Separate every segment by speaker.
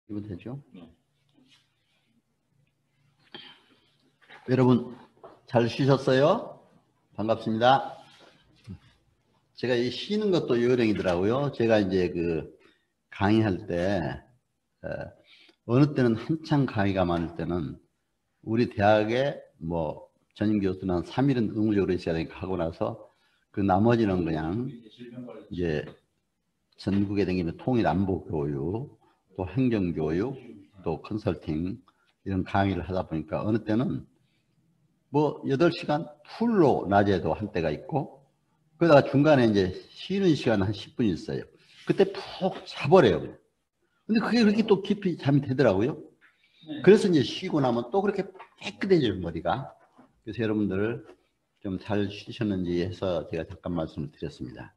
Speaker 1: 이분 되죠? 여러분 잘 쉬셨어요? 반갑습니다. 제가 이 쉬는 것도 요령이더라고요. 제가 이제 그 강의할 때 어느 때는 한창 강의가 많을 때는 우리 대학에 뭐 전임 교수는 3일은 의무적으로 있어야 되니까 하고 나서 그 나머지는 그냥 이제 전국에 다니면 통일 안보 교육, 또 행정 교육, 또 컨설팅 이런 강의를 하다 보니까 어느 때는 뭐 8시간 풀로 낮에도 한 때가 있고 그러다가 중간에 이제 쉬는 시간 한 10분 있어요. 그때 푹 자버려요. 근데 그게 그렇게 또 깊이 잠이 되더라고요. 그래서 이제 쉬고 나면 또 그렇게 깨끗해져요, 머리가. 그래서 여러분들 좀 잘 쉬셨는지 해서 제가 잠깐 말씀을 드렸습니다.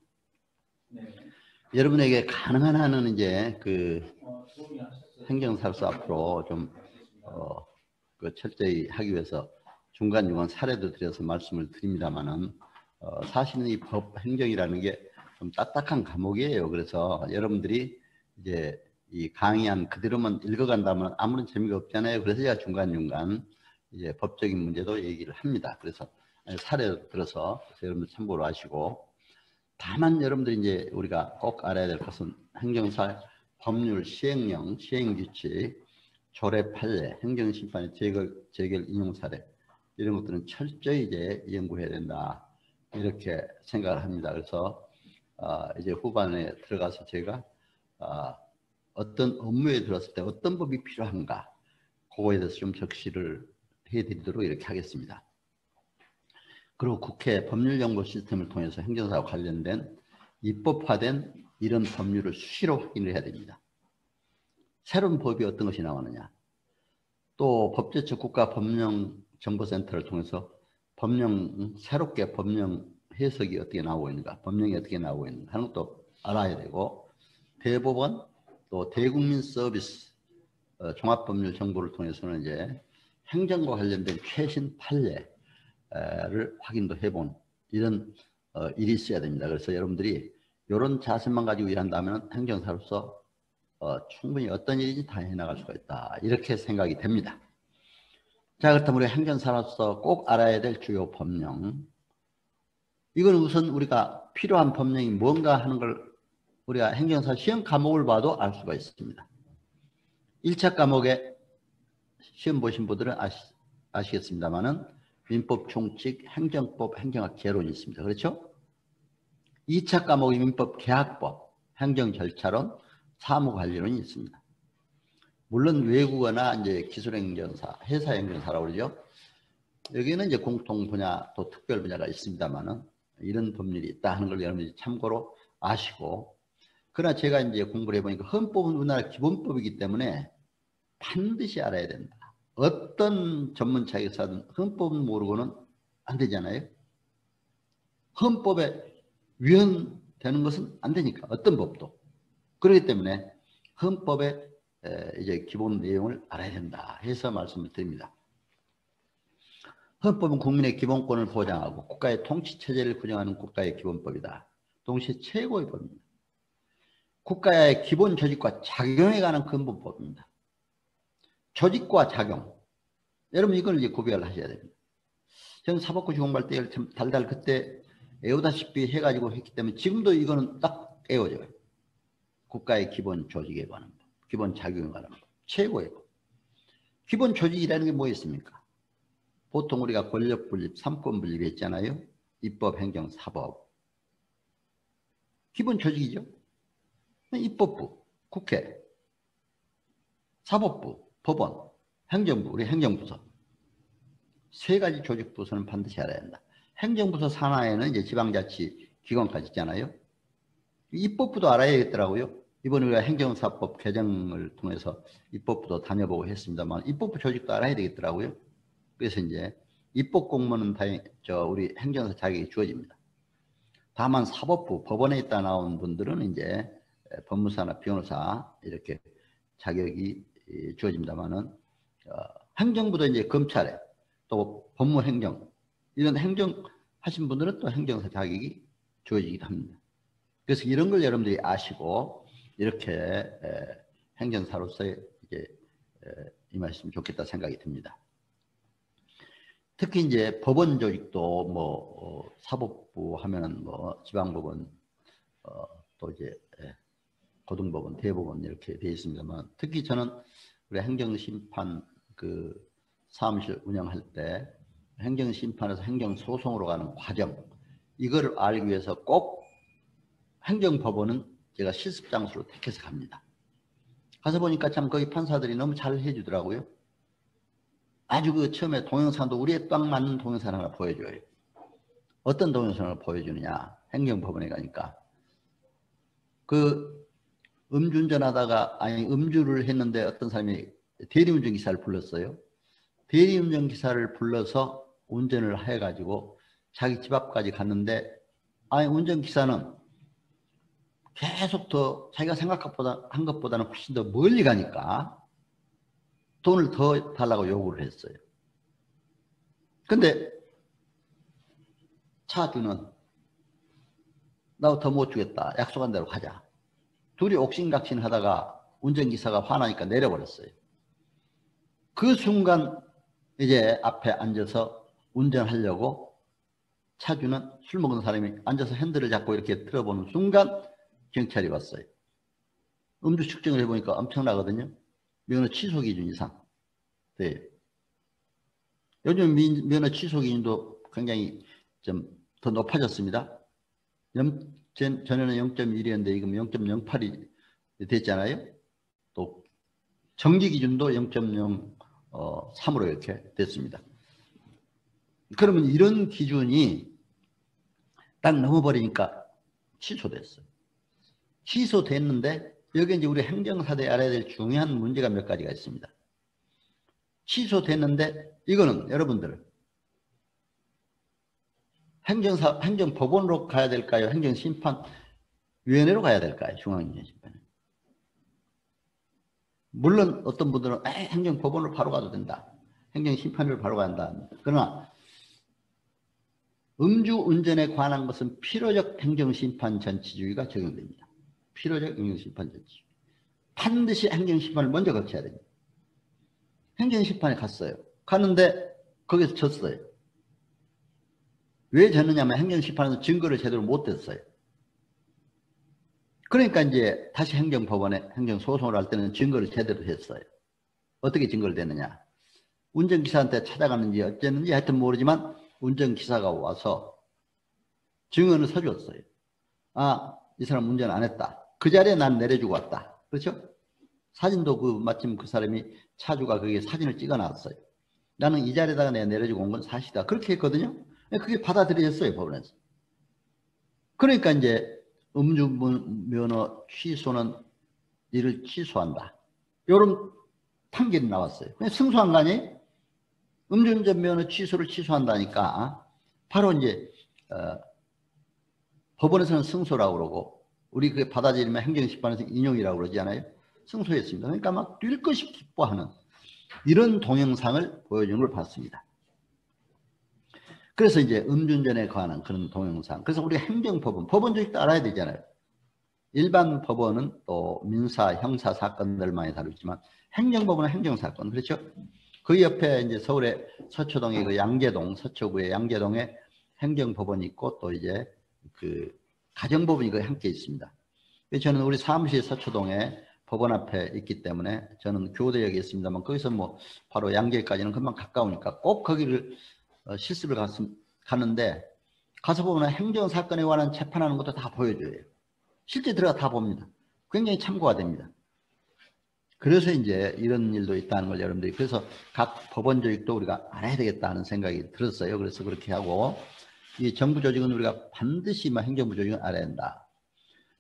Speaker 1: 여러분에게 가능한 한은 이제 그 행정사업소 앞으로 좀 그 철저히 하기 위해서 중간중간 사례도 드려서 말씀을 드립니다만은 사실은 이 법 행정이라는 게 좀 딱딱한 과목이에요. 그래서 여러분들이 이제 이 강의한 그대로만 읽어간다면 아무런 재미가 없잖아요. 그래서 제가 중간중간 이제 법적인 문제도 얘기를 합니다. 그래서 사례도 들어서 여러분들 참고로 하시고, 다만 여러분들이 이제 우리가 꼭 알아야 될 것은 행정사 법률 시행령, 시행규칙, 조례 판례, 행정심판의 재결 인용 사례 이런 것들은 철저히 이제 연구해야 된다 이렇게 생각을 합니다. 그래서 이제 후반에 들어가서 제가 어떤 업무에 들어갔을 때 어떤 법이 필요한가 그거에 대해서 좀 적시를 해드리도록 이렇게 하겠습니다. 그리고 국회 법률정보 시스템을 통해서 행정사와 관련된 입법화된 이런 법률을 수시로 확인을 해야 됩니다. 새로운 법이 어떤 것이 나오느냐, 또 법제처 국가법령정보센터를 통해서 새롭게 법령 해석이 어떻게 나오고 있는가, 법령이 어떻게 나오고 있는가 하는 것도 알아야 되고, 대법원 또 대국민 서비스 종합법률 정보를 통해서는 이제 행정과 관련된 최신 판례를 확인도 해본 이런 일이 있어야 됩니다. 그래서 여러분들이 이런 자세만 가지고 일한다면 행정사로서 충분히 어떤 일인지 다 해나갈 수가 있다 이렇게 생각이 됩니다. 자, 그렇다면 우리 행정사로서 꼭 알아야 될 주요 법령, 이건 우선 우리가 필요한 법령이 뭔가 하는 걸 우리가 행정사 시험 과목을 봐도 알 수가 있습니다. 1차 과목에 시험 보신 분들은 아시겠습니다만은 민법 총칙, 행정법, 행정학 개론이 있습니다. 그렇죠? 2차 과목이 민법 계약법, 행정 절차론, 사무관리론이 있습니다. 물론 외국어나 이제 기술행정사, 회사행정사라고 그러죠. 여기는 이제 공통 분야 또 특별 분야가 있습니다만은 이런 법률이 있다 하는 걸 여러분들이 참고로 아시고, 그러나 제가 이제 공부를 해보니까 헌법은 우리나라 기본법이기 때문에 반드시 알아야 된다. 어떤 전문 자격사든 헌법은 모르고는 안 되잖아요. 헌법에 위헌되는 것은 안 되니까, 어떤 법도. 그렇기 때문에 헌법의 이제 기본 내용을 알아야 된다 해서 말씀을 드립니다. 헌법은 국민의 기본권을 보장하고 국가의 통치체제를 구정하는 국가의 기본법이다. 동시에 최고의 법입니다. 국가의 기본 조직과 작용에 관한 근본법입니다. 조직과 작용. 여러분 이걸 이제 구별을 하셔야 됩니다. 저는 사법고시 공부할 때 참 달달 그때 애우다시피 해가지고 했기 때문에 지금도 이거는 딱 애워져요. 국가의 기본 조직에 관한 법, 기본 작용에 관한 법, 최고의 법. 기본 조직이라는 게 뭐 있습니까? 보통 우리가 권력 분립, 삼권 분립 했잖아요. 입법, 행정, 사법. 기본 조직이죠. 입법부, 국회, 사법부, 법원, 행정부, 우리 행정부서. 세 가지 조직 부서는 반드시 알아야 한다. 행정부서 산하에는 이제 지방자치 기관까지 있잖아요. 입법부도 알아야겠더라고요. 이번에 우리가 행정사법 개정을 통해서 입법부도 다녀보고 했습니다만 입법부 조직도 알아야 되겠더라고요. 그래서 이제 입법 공무원은 우리 행정사 자격이 주어집니다. 다만 사법부, 법원에 있다 나온 분들은 이제 법무사나 변호사 이렇게 자격이 주어집니다만은 행정부도 이제 검찰에 또 법무행정 이런 행정 하신 분들은 또 행정사 자격이 주어지기도 합니다. 그래서 이런 걸 여러분들이 아시고 이렇게 행정사로서의 이제 임하셨으면 좋겠다 생각이 듭니다. 특히 이제 법원 조직도 뭐 사법부 하면은 뭐 지방법원 또 이제 고등법원, 대법원 이렇게 되어 있습니다만 특히 저는 우리 행정심판 그 사무실 운영할 때 행정심판에서 행정소송으로 가는 과정 이걸 알기 위해서 꼭 행정법원은 제가 실습장소로 택해서 갑니다. 가서 보니까 참 거기 판사들이 너무 잘 해주더라고요. 아주 그 처음에 동영상도 우리에 딱 맞는 동영상 하나 보여줘요. 어떤 동영상을 보여주느냐. 행정법원에 가니까. 그 음주운전하다가 아니 음주를 했는데 어떤 사람이 대리운전기사를 불렀어요. 대리운전기사를 불러서 운전을 해가지고 자기 집 앞까지 갔는데 아니 운전기사는 계속 더 자기가 생각한 것보다는 훨씬 더 멀리 가니까 돈을 더 달라고 요구를 했어요. 근데 차주는 나 더 못 주겠다. 약속한 대로 가자. 둘이 옥신각신 하다가 운전기사가 화나니까 내려버렸어요. 그 순간 이제 앞에 앉아서 운전하려고 차주는 술 먹은 사람이 앉아서 핸들을 잡고 이렇게 틀어보는 순간 경찰이 왔어요. 음주 측정을 해보니까 엄청나거든요. 면허 취소 기준 이상 돼요. 요즘 면허 취소 기준도 굉장히 좀 더 높아졌습니다. 전에는 0.1이었는데 지금 0.08이 됐잖아요. 또 정지 기준도 0.03으로 이렇게 됐습니다. 그러면 이런 기준이 딱 넘어버리니까 취소됐어요. 취소됐는데 여기 이제 우리 행정사대에 알아야 될 중요한 문제가 몇 가지가 있습니다. 취소됐는데 이거는 여러분들 행정법원으로 가야 될까요? 행정심판위원회로 가야 될까요? 중앙행정심판에. 물론 어떤 분들은 행정법원으로 바로 가도 된다. 행정심판으로 바로 간다. 그러나 음주운전에 관한 것은 필요적 행정심판 전치주의가 적용됩니다. 필요적 행정심판 전치주의. 반드시 행정심판을 먼저 거쳐야 됩니다. 행정심판에 갔어요. 갔는데 거기서 졌어요. 왜 졌느냐면 행정심판에서 증거를 제대로 못 댔어요. 그러니까 이제 다시 행정법원에 행정소송을 할 때는 증거를 제대로 했어요. 어떻게 증거를 댔느냐. 운전기사한테 찾아갔는지 어쨌는지 하여튼 모르지만 운전기사가 와서 증언을 서줬어요. 아, 이 사람 운전 안 했다. 그 자리에 난 내려주고 왔다. 그렇죠? 사진도 마침 그 사람이 차주가 거기에 사진을 찍어놨어요. 나는 이 자리에다가 내가 내려주고 온 건 사실이다. 그렇게 했거든요. 그게 받아들여졌어요, 법원에서. 그러니까 이제 음주면허 취소는 이를 취소한다. 이런 판결이 나왔어요. 그냥 승소한 거 아니에요? 음주운전 면허 취소를 취소한다니까 바로 이제 법원에서는 승소라고 그러고 우리 그게 받아들이면 행정심판에서 인용이라고 그러지 않아요? 승소했습니다. 그러니까 막 뛸 것이 기뻐하는 이런 동영상을 보여주는 걸 봤습니다. 그래서 이제 음주운전에 관한 그런 동영상. 그래서 우리 행정법원, 법원 조직도 알아야 되잖아요. 일반 법원은 또 민사, 형사 사건들만이 다루지만 행정법원은 행정사건. 그렇죠? 그 옆에 이제 서울의 서초동의 그 양재동, 서초구의 양재동에 행정법원이 있고 또 이제 그 가정법원이 그 함께 있습니다. 저는 우리 사무실 서초동에 법원 앞에 있기 때문에 저는 교대역에 있습니다만 거기서 뭐 바로 양재까지는 금방 가까우니까 꼭 거기를 실습을 가는데 가서 보면 행정사건에 관한 재판하는 것도 다 보여줘요. 실제 들어가 다 봅니다. 굉장히 참고가 됩니다. 그래서 이제 이런 일도 있다는 걸 여러분들이 그래서 각 법원 조직도 우리가 알아야 되겠다 하는 생각이 들었어요. 그래서 그렇게 하고 이 정부 조직은 우리가 반드시 행정부 조직은 알아야 한다.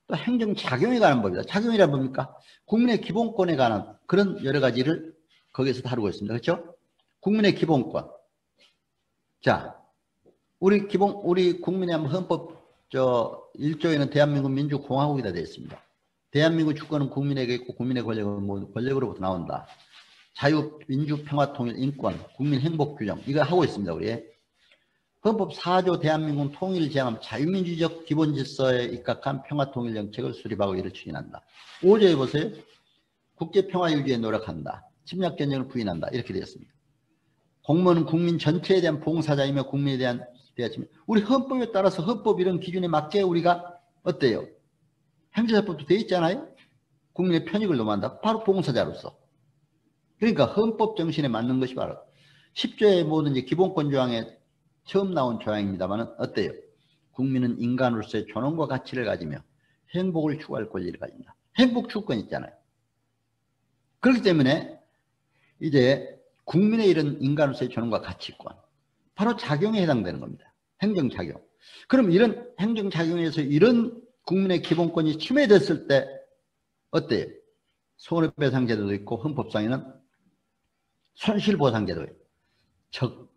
Speaker 1: 또 행정작용에 관한 법이다. 작용이란 뭡니까? 국민의 기본권에 관한 그런 여러 가지를 거기에서 다루고 있습니다. 그렇죠? 국민의 기본권. 자, 우리 국민의 헌법 1조에는 대한민국 민주공화국이다 되어 있습니다. 대한민국 주권은 국민에게 있고 국민의 권력은 권력으로부터 나온다. 자유, 민주, 평화, 통일, 인권, 국민 행복 규정 이거 하고 있습니다. 우리 헌법 4조 대한민국 통일을 지향하면 자유민주적 기본 질서에 입각한 평화 통일 정책을 수립하고 이를 추진한다. 5조에 보세요. 국제평화 유지에 노력한다. 침략 전쟁을 부인한다. 이렇게 되었습니다. 공무원은 국민 전체에 대한 봉사자이며 국민에 대한 대하지만 우리 헌법에 따라서 헌법 이런 기준에 맞게 우리가 어때요? 행정사법도 되어 있잖아요. 국민의 편익을 도모한다. 바로 봉사자로서. 그러니까 헌법 정신에 맞는 것이 바로 10조의 모든 기본권 조항에 처음 나온 조항입니다만 어때요? 국민은 인간으로서의 존엄과 가치를 가지며 행복을 추구할 권리를 가진다. 행복 추구권 있잖아요. 그렇기 때문에 이제 국민의 이런 인간으로서의 존엄과 가치권 바로 작용에 해당되는 겁니다. 행정작용. 그럼 이런 행정작용에서 이런 국민의 기본권이 침해됐을 때 어때요? 손해배상제도도 있고 헌법상에는 손실보상제도예요.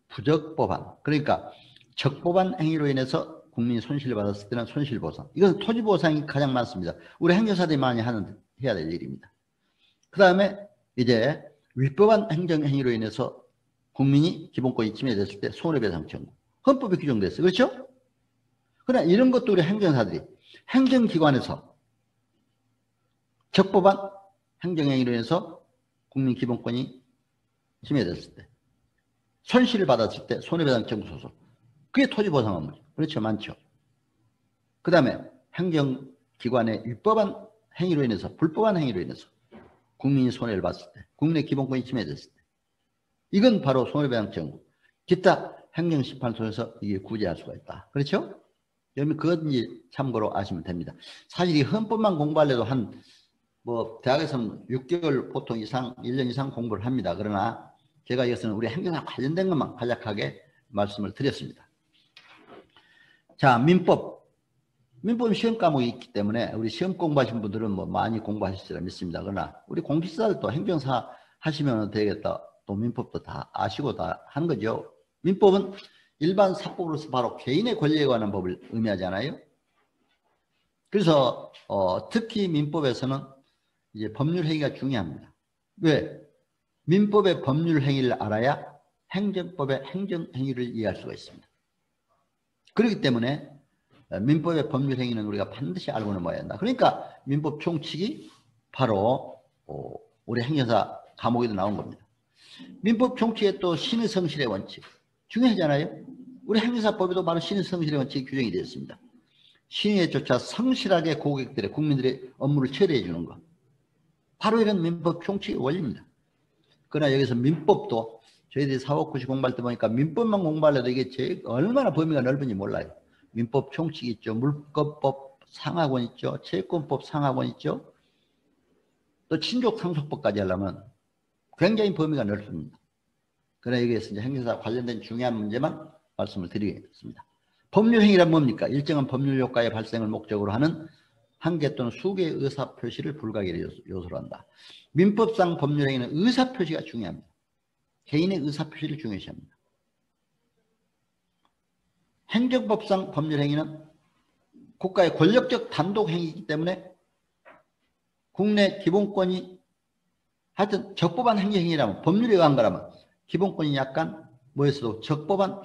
Speaker 1: 부적법한 그러니까 적법한 행위로 인해서 국민이 손실을 받았을 때는 손실보상. 이건 토지보상이 가장 많습니다. 우리 행정사들이 많이 해야 될 일입니다. 그 다음에 이제 위법한 행정행위로 인해서 국민이 기본권이 침해됐을 때 손해배상 청구. 헌법에 규정됐어요. 그렇죠? 그러나 이런 것도 우리 행정사들이 행정기관에서 적법한 행정행위로 인해서 국민 기본권이 침해됐을 때 손실을 받았을 때 손해배상 청구 소송. 그게 토지보상 업무죠. 그렇죠. 많죠. 그 다음에 행정기관의 위법한 행위로 인해서 불법한 행위로 인해서 국민이 손해를 봤을 때 국민의 기본권이 침해됐을 때 이건 바로 손해배상 청구. 기타 행정심판소에서 이게 구제할 수가 있다. 그렇죠? 여러분 그건 이제 참고로 아시면 됩니다. 사실 이 헌법만 공부하려도 대학에서는 6개월 보통 이상 1년 이상 공부를 합니다. 그러나 제가 여기서는 우리 행정사 관련된 것만 간략하게 말씀을 드렸습니다. 자, 민법은 시험 과목이 있기 때문에 우리 시험 공부하신 분들은 많이 공부하실지라 믿습니다. 그러나 우리 공직자들도 행정사 하시면 되겠다. 또 민법도 다 아시고 다 하는 거죠. 민법은 일반 사법으로서 바로 개인의 권리에 관한 법을 의미하잖아요. 그래서 특히 민법에서는 이제 법률 행위가 중요합니다. 왜? 민법의 법률 행위를 알아야 행정법의 행정 행위를 이해할 수가 있습니다. 그렇기 때문에 민법의 법률 행위는 우리가 반드시 알고 넘어야 한다. 그러니까 민법 총칙이 바로 우리 행정사 과목에도 나온 겁니다. 민법 총칙에 또 신의 성실의 원칙 중요하잖아요. 우리 행정사법에도 바로 신의 성실의 원칙이 규정이 되어 있습니다. 신의조차 성실하게 고객들의 국민들의 업무를 처리해 주는 것. 바로 이런 민법 총칙의 원리입니다. 그러나 여기서 민법도 저희들이 사법고시 공부할 때 보니까 민법만 공부하려도 이게 얼마나 범위가 넓은지 몰라요. 민법 총칙이 있죠. 물권법 상하권 있죠. 채권법 상하권 있죠. 또 친족상속법까지 하려면 굉장히 범위가 넓습니다. 그러나 여기에서 이제 행정사 관련된 중요한 문제만 말씀을 드리겠습니다. 법률행위란 뭡니까? 일정한 법률 효과의 발생을 목적으로 하는 한 개 또는 수개의 의사표시를 불가결의 요소로 한다. 민법상 법률행위는 의사표시가 중요합니다. 개인의 의사표시를 중요시합니다. 행정법상 법률행위는 국가의 권력적 단독행위이기 때문에 국내 기본권이 하여튼 적법한 행정행위라면 법률에 의한 거라면 기본권이 약간 뭐였어도 적법한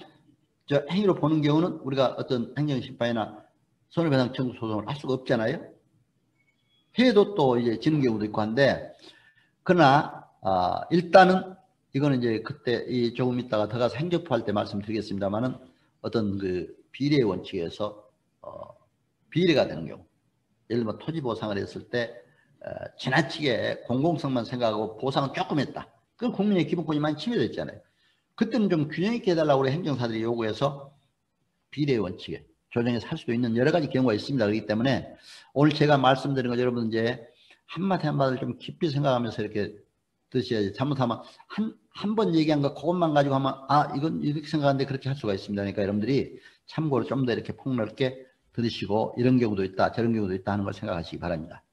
Speaker 1: 행위로 보는 경우는 우리가 어떤 행정심판이나 손해배상 청구 소송을 할 수가 없잖아요. 해도 또 이제 지는 경우도 있고 한데 그러나 일단은 이거는 이제 그때 조금 있다가 더 가서 행정법 할 때 말씀드리겠습니다만은 어떤 그 비례 원칙에서 비례가 되는 경우 예를 들면 토지 보상을 했을 때 지나치게 공공성만 생각하고 보상은 조금 했다. 그럼 국민의 기본권이 많이 침해됐잖아요. 그때는 좀 균형 있게 해달라고 우리 행정사들이 요구해서 비례 원칙에 조정해서 할 수도 있는 여러 가지 경우가 있습니다. 그렇기 때문에 오늘 제가 말씀드린 거 여러분 이제 한마디 한마디를 좀 깊이 생각하면서 이렇게 드셔야지. 잘못하면 한 번 얘기한 거 그것만 가지고 하면 이건 이렇게 생각하는데 그렇게 할 수가 있습니다. 그러니까 여러분들이 참고로 좀 더 이렇게 폭넓게 들으시고 이런 경우도 있다 저런 경우도 있다 하는 걸 생각하시기 바랍니다.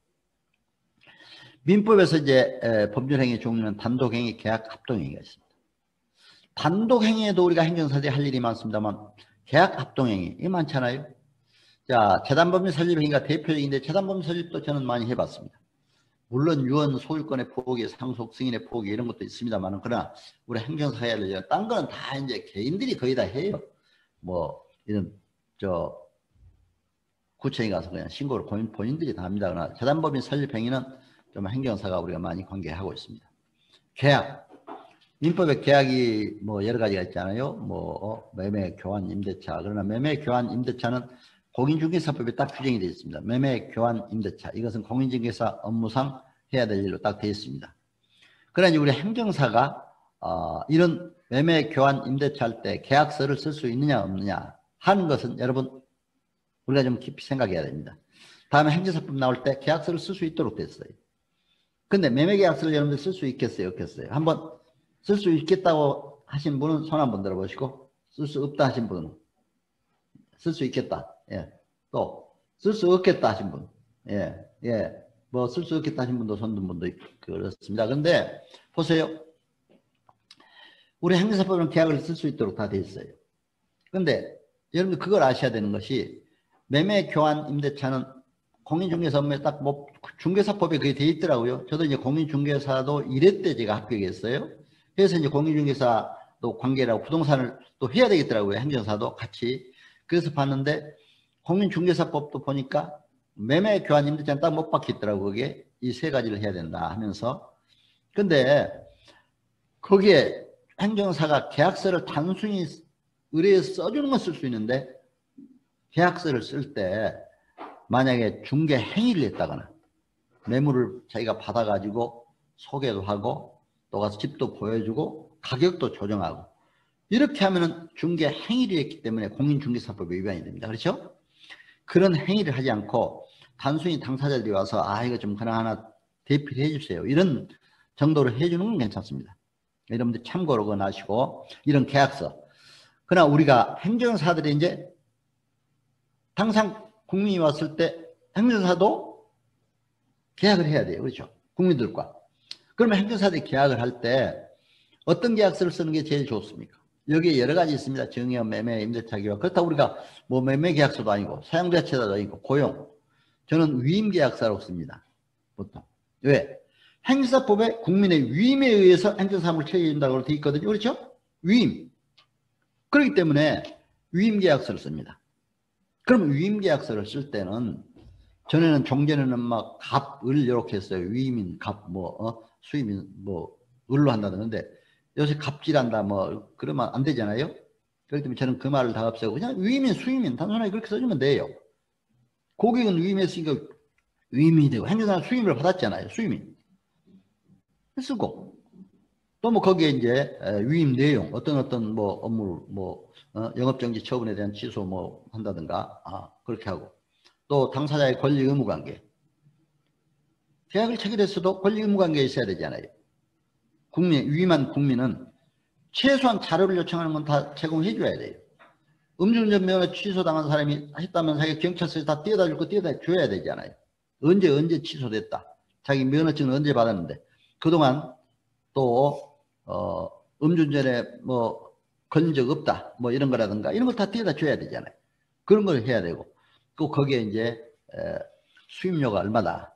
Speaker 1: 민법에서 이제 법률행위 종류는 단독행위, 계약, 합동행위가 있습니다. 단독행위에도 우리가 행정사들이 할 일이 많습니다만 계약, 합동행위 이게 많잖아요. 자, 재단법률 설립행위가 대표적인데 재단법률 설립도 저는 많이 해봤습니다. 물론 유언, 소유권의 포기, 상속, 승인의 포기 이런 것도 있습니다만 그러나 우리 행정사회를 딴 거는 다 이제 개인들이 거의 다 해요. 이런 구청에 가서 그냥 신고를 본인들이 다 합니다. 그러나 재단법인 설립행위는 좀 행정사가 우리가 많이 관계하고 있습니다. 계약. 민법에 계약이 뭐 여러 가지가 있잖아요. 뭐 매매, 교환, 임대차. 그러나 매매, 교환, 임대차는 공인중개사법에 딱 규정이 되어 있습니다. 매매, 교환, 임대차. 이것은 공인중개사 업무상 해야 될 일로 딱 되어 있습니다. 그러나 이제 우리 행정사가 이런 매매, 교환, 임대차 할 때 계약서를 쓸 수 있느냐 없느냐 하는 것은 여러분 우리가 좀 깊이 생각해야 됩니다. 다음에 행정사법 나올 때 계약서를 쓸 수 있도록 됐어요. 근데 매매계약서를 여러분들 쓸 수 있겠어요? 없겠어요? 한번 쓸 수 있겠다고 하신 분은 손 한번 들어보시고, 쓸 수 없다 하신 분은 쓸 수 있겠다. 예. 또 쓸 수 없겠다 하신 분, 예, 예. 뭐 쓸 수 없겠다 하신 분도 손 든 분도 그렇습니다. 그런데 보세요. 우리 행정사법은 계약을 쓸 수 있도록 다 돼 있어요. 그런데 여러분들 그걸 아셔야 되는 것이 매매, 교환, 임대차는 공인중개사 업무에 딱 뭐 중개사법에 그게 돼 있더라고요. 저도 이제 공인중개사도 1회 때 제가 합격했어요. 그래서 이제 공인중개사도 관계라고 부동산을 또 해야 되겠더라고요. 행정사도 같이. 그래서 봤는데 공인중개사법도 보니까 매매, 교환, 임대차는 딱 못 박혔더라고요. 그게 이 세 가지를 해야 된다 하면서. 근데 거기에 행정사가 계약서를 단순히 의뢰에 써주는 건 쓸 수 있는데 계약서를 쓸 때 만약에 중개 행위를 했다거나 매물을 자기가 받아가지고 소개도 하고 또 가서 집도 보여주고 가격도 조정하고 이렇게 하면은 중개 행위를 했기 때문에 공인중개사법 위반이 됩니다. 그렇죠? 그런 행위를 하지 않고 단순히 당사자들이 와서 이거 좀 하나 대피를 해주세요. 이런 정도로 해주는 건 괜찮습니다. 여러분들 참고로 그거 아시고 이런 계약서. 그러나 우리가 행정사들이 이제 항상 국민이 왔을 때 행정사도 계약을 해야 돼요. 그렇죠? 국민들과. 그러면 행정사들이 계약을 할 때 어떤 계약서를 쓰는 게 제일 좋습니까? 여기에 여러 가지 있습니다. 증여, 매매, 임대차 계약. 그렇다고 우리가 뭐 매매 계약서도 아니고 사용자채도 아니고 고용. 저는 위임 계약서라고 씁니다. 보통. 왜? 행사법에 국민의 위임에 의해서 행정사무를 처리해준다고 되어 있거든요. 그렇죠? 위임. 그렇기 때문에 위임 계약서를 씁니다. 그럼 위임 계약서를 쓸 때는 전에는 종전에는 막 갑을 이렇게 했어요. 위임인 갑 수임인 을로 한다는데 요새 갑질한다 그러면 안 되잖아요. 그렇기 때문에 저는 그 말을 다 없애고 그냥 위임인 수임인 단순하게 그렇게 써주면 돼요. 고객은 위임했으니까 위임이 되고 행정사는 수임을 받았잖아요. 수임인 쓰고 또 거기에 이제 위임 내용 어떤 업무를 영업정지 처분에 대한 취소 한다든가 그렇게 하고 또 당사자의 권리 의무 관계 계약을 체결했어도 권리 의무 관계에 있어야 되잖아요. 위임한 국민은 최소한 자료를 요청하는 건 다 제공해 줘야 돼요. 음주운전 면허 취소당한 사람이 했다면 자기 경찰서에 다 띄어다 줄 거 띄어다 줘야 되잖아요. 언제 취소됐다. 자기 면허증은 언제 받았는데 그동안 또 음주운전에 걸린 적 없다 이런 거라든가 이런 걸 다 띄어다 줘야 되잖아요. 그런 걸 해야 되고 또 거기에 이제 수임료가 얼마다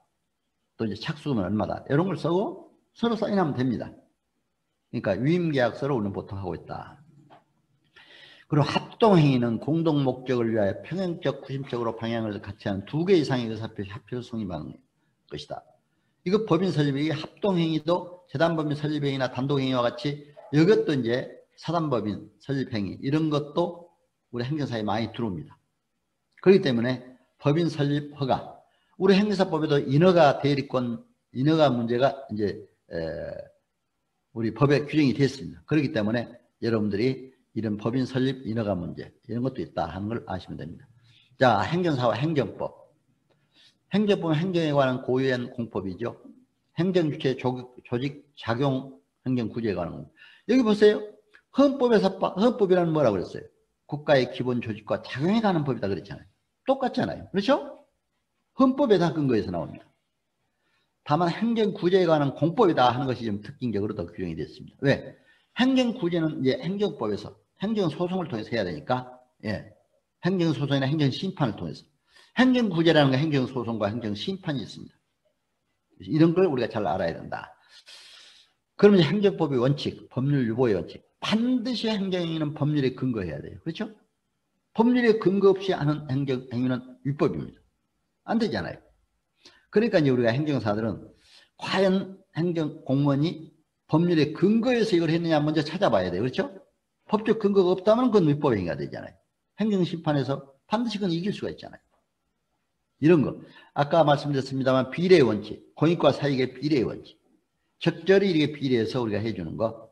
Speaker 1: 또 이제 착수금은 얼마다 이런 걸 쓰고 서로 사인하면 됩니다. 그러니까 위임계약서를 우리는 보통 하고 있다. 그리고 합동행위는 공동 목적을 위하여 평행적 구심적으로 방향을 같이 하는 두 개 이상의 의사표시 합필성이 많은 것이다. 이거 법인 설립이 합동행위도 재단법인 설립행위나 단독행위와 같이 이것도 이제 사단법인 설립행위 이런 것도 우리 행정사에 많이 들어옵니다. 그렇기 때문에 법인 설립 허가 우리 행정사법에도 인허가 대리권 인허가 문제가 이제 우리 법에 규정이 됐습니다. 그렇기 때문에 여러분들이 이런 법인 설립 인허가 문제 이런 것도 있다 하는 걸 아시면 됩니다. 자, 행정사와 행정법. 행정법은 행정에 관한 고유한 공법이죠. 행정주체 조직 작용 행정구제에 관한 겁니다. 여기 보세요. 헌법이라는 뭐라고 그랬어요? 국가의 기본 조직과 작용에 관한 법이다 그랬잖아요. 똑같잖아요. 그렇죠? 헌법에 다 근거해서 나옵니다. 다만 행정구제에 관한 공법이다 하는 것이 좀 특징적으로 더 규정이 됐습니다. 왜? 행정구제는 이제 행정법에서 행정소송을 통해서 해야 되니까, 행정소송이나 행정심판을 통해서. 행정구제라는 건 행정소송과 행정심판이 있습니다. 이런 걸 우리가 잘 알아야 된다. 그러면 이제 행정법의 원칙, 법률 유보의 원칙. 반드시 행정행위는 법률에 근거해야 돼요. 그렇죠? 법률에 근거 없이 하는 행정행위는 위법입니다. 안 되잖아요. 그러니까 이제 우리가 행정사들은 과연 행정 공무원이 법률의 근거에서 이걸 했느냐 먼저 찾아봐야 돼요. 그렇죠? 법적 근거가 없다면 그건 위법행위가 되잖아요. 행정심판에서 반드시 그건 이길 수가 있잖아요. 이런 거. 아까 말씀드렸습니다만 비례의 원칙, 공익과 사익의 비례의 원칙. 적절히 이렇게 비례해서 우리가 해주는 거.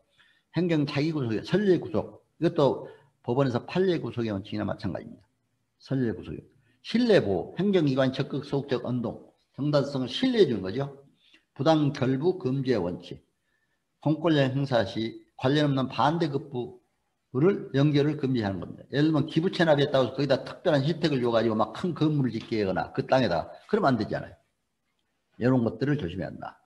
Speaker 1: 행정 자기구속, 선례구속. 이것도 법원에서 판례구속의 원칙이나 마찬가지입니다. 선례구속. 신뢰보호, 행정기관 적극 소극적 운동, 정당성을 신뢰해 주는 거죠. 부당 결부 금지의 원칙. 공권력 행사 시 관련 없는 반대급부를 연결을 금지하는 겁니다. 예를 들면 기부 체납했다고 해서 거기다 특별한 혜택을 줘가지고 막 큰 건물을 짓게 하거나 그 땅에다 그러면 안 되잖아요. 이런 것들을 조심해야 한다.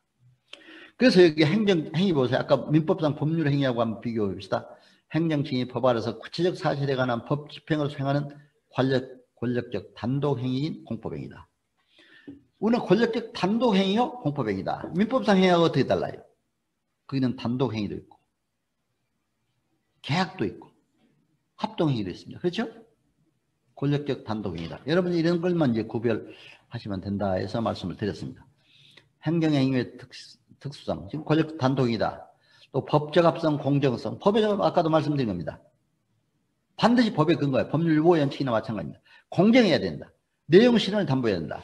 Speaker 1: 그래서 여기 행정행위 보세요. 아까 민법상 법률행위하고 한번 비교해 봅시다. 행정청이 법 아래서 구체적 사실에 관한 법 집행을 수행하는 권력적 단독행위인 공법행위다. 우리는 권력적 단독행위요? 공법행위다. 민법상 행위하고 어떻게 달라요? 거기는 단독행위도 있고 계약도 있고 합동행위도 있습니다. 그렇죠? 권력적 단독행위다. 여러분이 이런 것만 이제 구별하시면 된다 해서 말씀을 드렸습니다. 행정행위의 특수성, 지금 권력 단독이다. 또 법적합성, 공정성. 법에서 아까도 말씀드린 겁니다. 반드시 법에 근거해요. 법률 유보 원칙이나 마찬가지입니다. 공정해야 된다. 내용 실현을 담보해야 된다.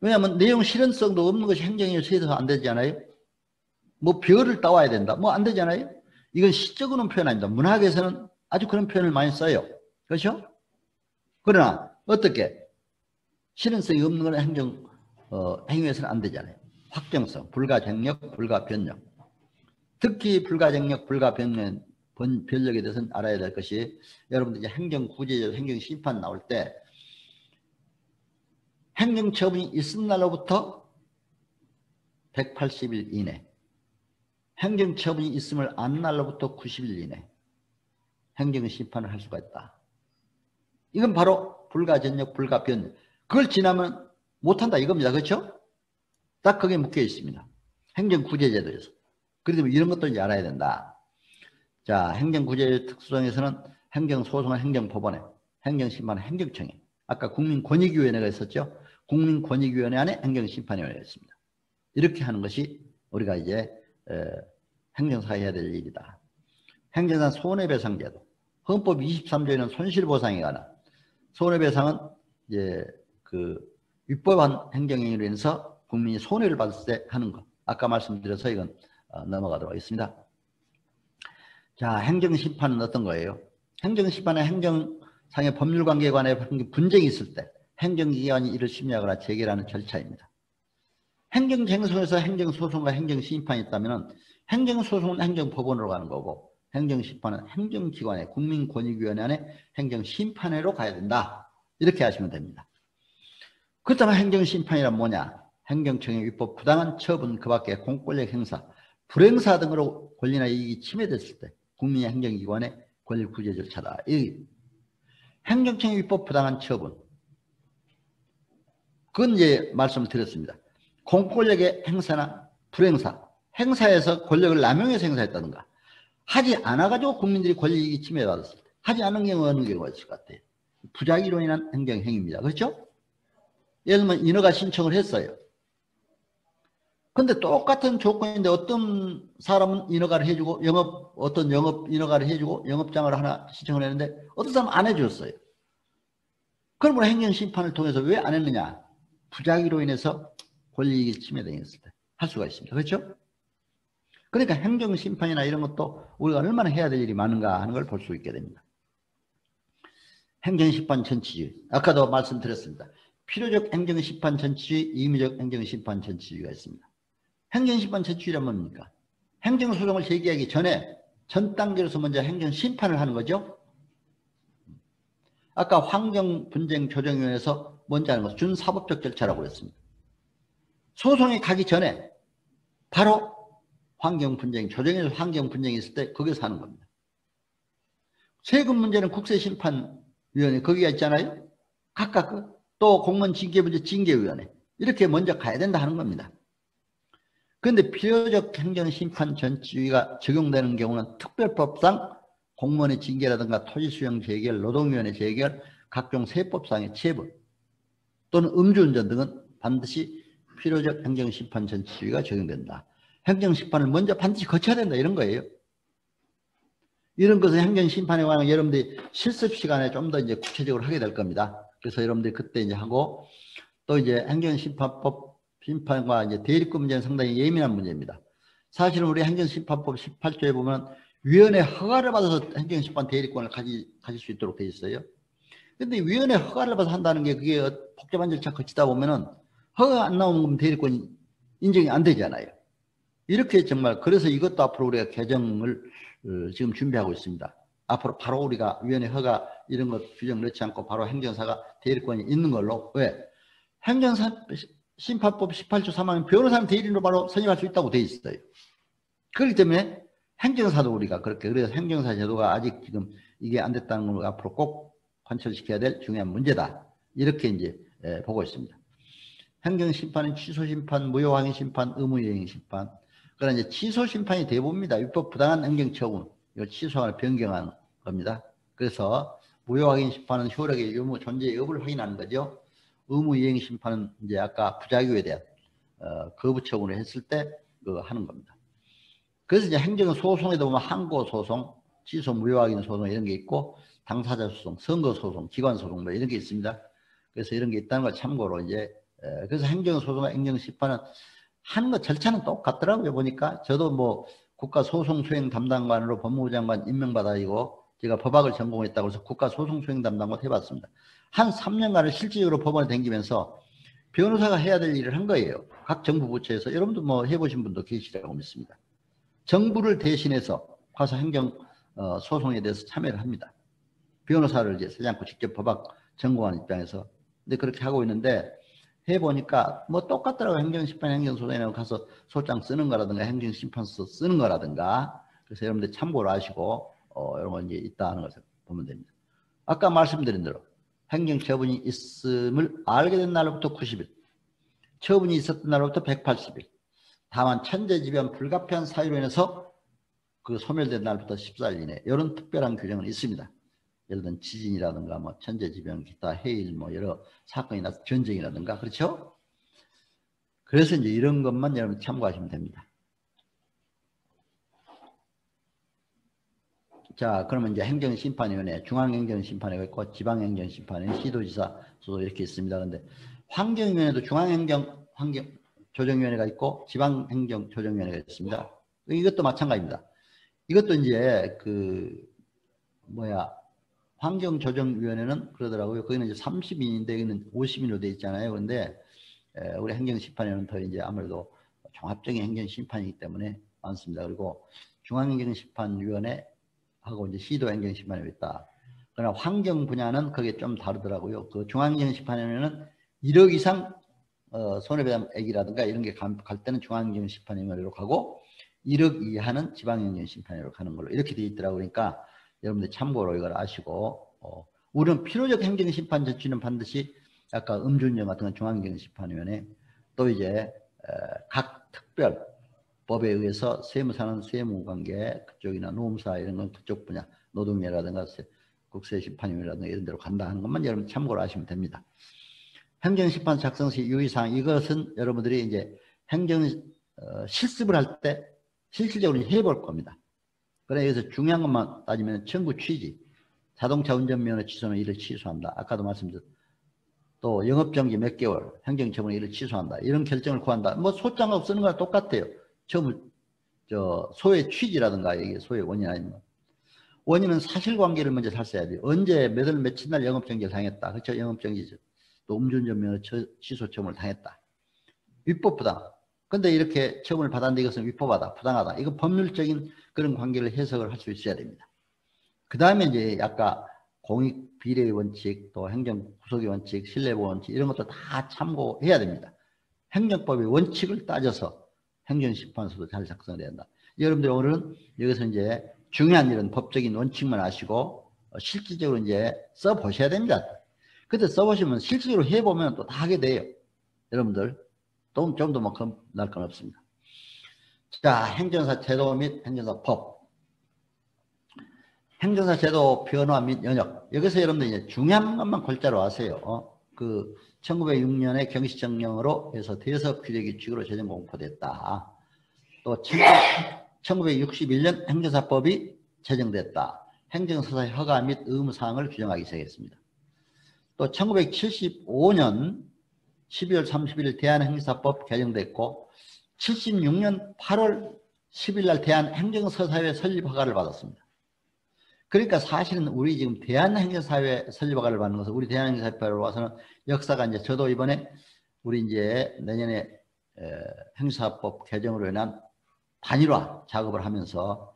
Speaker 1: 왜냐하면 내용 실현성도 없는 것이 행정행위에 처해서 안 되잖아요. 뭐 별을 따와야 된다. 뭐 안 되잖아요. 이건 시적으로는 표현 아닙니다. 문학에서는 아주 그런 표현을 많이 써요. 그렇죠? 그러나 어떻게 실현성이 없는 건 행위에서는 안 되잖아요. 확정성, 불가쟁력, 불가변력. 특히 불가쟁력, 불가변력에 대해서는 알아야 될 것이 여러분들 이제 행정구제적 행정심판 나올 때 행정처분이 있은 날로부터 180일 이내, 행정처분이 있음을 안 날로부터 90일 이내 행정심판을 할 수가 있다. 이건 바로 불가전력, 불가변력. 그걸 지나면 못한다 이겁니다. 그렇죠? 딱 거기에 묶여 있습니다. 행정구제제도에서. 그래서 이런 것도 이제 알아야 된다. 자, 행정구제 특수성에서는 행정소송은 행정법원에, 행정심판은 행정청에. 아까 국민권익위원회가 있었죠. 국민권익위원회 안에 행정심판위원회가 있습니다. 이렇게 하는 것이 우리가 이제 행정사가 해야 될 일이다. 행정상 손해배상제도. 헌법 23조에는 손실보상에 관한 손해배상은 이제 그 위법한 행정행위로 인해서 국민이 손해를 받을 때 하는 것. 아까 말씀드려서 이건 넘어가도록 하겠습니다. 자, 행정심판은 어떤 거예요? 행정심판은 행정상의 법률관계에 관해 분쟁이 있을 때 행정기관이 이를 심리하거나 재결하는 절차입니다. 행정쟁소에서 행정소송과 행정심판이 있다면 행정소송은 행정법원으로 가는 거고 행정심판은 행정기관의 국민권익위원회 안에 행정심판회로 가야 된다. 이렇게 하시면 됩니다. 그렇다면 행정심판이란 뭐냐? 행정청의 위법 부당한 처분 그 밖에 공권력 행사, 불행사 등으로 권리나 이익이 침해됐을 때 국민의 행정기관의 권리구제 절차다. 이 행정청의 위법 부당한 처분. 그건 이제 말씀을 드렸습니다. 공권력의 행사나 불행사, 행사에서 권력을 남용해서 행사했다든가 하지 않아가지고 국민들이 권리 이익이 침해받았을 때 하지 않은 경우가 어느 경우가 있을 것 같아요. 부작위로 인한 행정행위입니다. 그렇죠? 예를 들면 인허가 신청을 했어요. 근데 똑같은 조건인데 어떤 사람은 인허가를 해주고 어떤 영업 인허가를 해주고 영업장을 하나 신청을 했는데 어떤 사람은 안 해줬어요. 그러면 행정심판을 통해서 왜 안 했느냐? 부작위로 인해서 권리이익이 침해당했을 때 할 수가 있습니다. 그렇죠? 그러니까 행정심판이나 이런 것도 우리가 얼마나 해야 될 일이 많은가 하는 걸 볼 수 있게 됩니다. 행정심판 전치주의. 아까도 말씀드렸습니다. 필요적 행정심판 전치주의, 임의적 행정심판 전치주의가 있습니다. 행정심판 전치주의란 뭡니까? 행정소송을 제기하기 전에 전 단계로서 먼저 행정심판을 하는 거죠. 아까 환경분쟁조정위원회에서 먼저 하는 것은 준사법적 절차라고 했습니다. 소송이 가기 전에 바로 환경분쟁조정위원회에서 환경분쟁이 있을 때 거기서 하는 겁니다. 세금 문제는 국세심판위원회 거기가 있잖아요. 각각 또 공무원징계문제 징계위원회 이렇게 먼저 가야 된다 하는 겁니다. 그런데 필요적 행정심판 전치주의가 적용되는 경우는 특별법상 공무원의 징계라든가 토지수용 재결, 노동위원회 재결, 각종 세법상의 체벌 또는 음주운전 등은 반드시 필요적 행정심판 전치주의가 적용된다. 행정심판을 먼저 반드시 거쳐야 된다 이런 거예요. 이런 것은 행정심판에 관한 여러분들이 실습 시간에 좀 더 이제 구체적으로 하게 될 겁니다. 그래서 여러분들이 그때 이제 하고 또 이제 행정심판법 심판과 이제 대립권 문제는 상당히 예민한 문제입니다. 사실은 우리 행정심판법 18조에 보면 위원회 허가를 받아서 행정심판 대리권을 가질 수 있도록 되어 있어요. 근데 위원회 허가를 받아서 한다는 게 그게 복잡한 절차 거치다 보면은 허가 안 나오면 대리권 인정이 안 되잖아요. 이렇게 정말 그래서 이것도 앞으로 우리가 개정을 지금 준비하고 있습니다. 앞으로 바로 우리가 위원회 허가 이런 것 규정 넣지 않고 바로 행정사가 대리권이 있는 걸로 왜? 행정심판법 18조 3항은 변호사는 대리인으로 바로 선임할 수 있다고 되어 있어요. 그렇기 때문에 행정사도 우리가 그렇게 그래서 행정사 제도가 아직 지금 이게 안 됐다는 걸 앞으로 꼭 관철시켜야 될 중요한 문제다. 이렇게 이제 보고 있습니다. 행정심판은 취소심판, 무효확인심판, 의무이행심판. 그러나 이제 취소심판이 대부분입니다. 위법 부당한 행정처분, 이거 취소하거나 변경하는 겁니다. 그래서 무효확인심판은 효력의 유무 존재 여부를 확인하는 거죠. 의무이행심판은 이제 아까 부작위에 대한 거부처분을 했을 때 그거 하는 겁니다. 그래서 이제 행정소송에도 보면 항고소송, 취소 무효확인 소송 이런 게 있고 당사자 소송, 선거소송, 기관소송 뭐 이런 게 있습니다. 그래서 이런 게 있다는 걸 참고로 이제 그래서 행정소송과 행정심판은 하는 것 절차는 똑같더라고요. 보니까 저도 뭐 국가소송수행 담당관으로 법무부 장관 임명받아이고 제가 법학을 전공했다고 해서 국가소송수행 담당관 해봤습니다. 한 3년간을 실질적으로 법원에 다니면서 변호사가 해야 될 일을 한 거예요. 각 정부 부처에서 여러분도 뭐 해보신 분도 계시라고 믿습니다. 정부를 대신해서 가서 행정 소송에 대해서 참여를 합니다. 변호사를 이제 쓰지 않고 직접 법학 전공한 입장에서 근데 그렇게 하고 있는데 해보니까 뭐 똑같더라고요. 행정심판, 행정소송에 가서 소장 쓰는 거라든가 행정심판서 쓰는 거라든가 그래서 여러분들 참고를 하시고 이런 거 이제 있다는 것을 보면 됩니다. 아까 말씀드린 대로 행정처분이 있음을 알게 된 날부터 90일, 처분이 있었던 날부터 180일, 다만 천재지변 불가피한 사유로 인해서 그 소멸된 날부터 14일 이내 이런 특별한 규정은 있습니다. 예를 들면 지진이라든가 뭐 천재지변, 기타 해일 뭐 여러 사건이 나서 전쟁이라든가 그렇죠? 그래서 이제 이런 것만 여러분 참고하시면 됩니다. 자, 그러면 이제 행정심판위원회, 중앙행정심판위가 있고 지방행정심판위원, 시도지사 소속 이렇게 있습니다. 그런데 환경위원회도 중앙행정조정위원회가 있고 지방행정조정위원회가 있습니다. 이것도 마찬가지입니다. 이것도 이제 환경조정위원회는 그러더라고요. 거기는 이제 30인인데 여기는 50인으로 되어 있잖아요. 그런데 우리 행정심판위원회는 더 이제 아무래도 종합적인 행정심판이기 때문에 많습니다. 그리고 중앙행정심판위원회 하고 이제 시도행정심판위가 있다. 그러나 환경 분야는 그게 좀 다르더라고요. 그 중앙행정심판위원회는 1억 이상 손해배상액이라든가 이런 게 갈 때는 중앙행정심판위원회로 가고 1억 이하는 지방행정심판위로 가는 걸로 이렇게 되어 있더라고요. 그러니까 여러분들 참고로 이걸 아시고 우리는 필요적 행정심판 조치는 반드시 아까 음주운전 같은 건 중앙행정심판위원회 또 이제 각 특별 법에 의해서 세무사는 세무관계 그쪽이나 노무사 이런 건 그쪽 분야 노동위라든가 국세심판위원회라든가 이런 데로 간다 하는 것만 여러분 참고로 하시면 됩니다. 행정심판 작성 시 유의사항 이것은 여러분들이 이제 행정 실습을 할 때 실질적으로 해볼 겁니다. 그래서 중요한 것만 따지면 청구 취지, 자동차 운전면허 취소는 이를 취소한다. 아까도 말씀드렸죠. 또 영업정지 몇 개월, 행정처분 이를 취소한다. 이런 결정을 구한다. 뭐 소장하고 쓰는 거랑 똑같아요. 처음 소의 취지라든가 이게 소의 원인 아니면 원인은 사실관계를 먼저 살펴야 돼요. 언제 몇 월 며칠 날 영업정지를 당했다. 그렇죠? 영업정지죠. 또 음주운전 면허 취소 처분을 당했다. 위법부당. 근데 이렇게 처분을 받았는데 이것은 위법하다, 부당하다. 이거 법률적인 그런 관계를 해석을 할 수 있어야 됩니다. 그 다음에 이제 아까 공익 비례의 원칙, 또 행정 구속의 원칙, 신뢰보호 원칙 이런 것도 다 참고해야 됩니다. 행정법의 원칙을 따져서 행정심판서도 잘 작성해야 된다. 여러분들 오늘은 여기서 이제 중요한 이런 법적인 원칙만 아시고 실질적으로 이제 써보셔야 됩니다. 그때 써보시면 실질적으로 해보면 또 다 하게 돼요. 여러분들 좀 더 뭐 겁날 건 없습니다. 자, 행정사 제도 및 행정사 법. 행정사 제도 변화 및 연역. 여기서 여러분들 이제 중요한 것만 골자로 하세요. 1906년에 경시정령으로 해서 대서업 규제규칙으로 재정 공포됐다. 또 1961년 행정사법이 제정됐다. 행정서사의 허가 및 의무사항을 규정하기 시작했습니다. 또 1975년 12월 31일 대한행정사법 개정됐고 76년 8월 10일 날 대한행정서사회 설립 허가를 받았습니다. 그러니까 사실은 우리 지금 대한행정사회 설립 허가를 받는 것은 우리 대한행정사회로 와서는 역사가 이제 저도 이번에 우리 이제 내년에 행정사법 개정으로 인한 단일화 작업을 하면서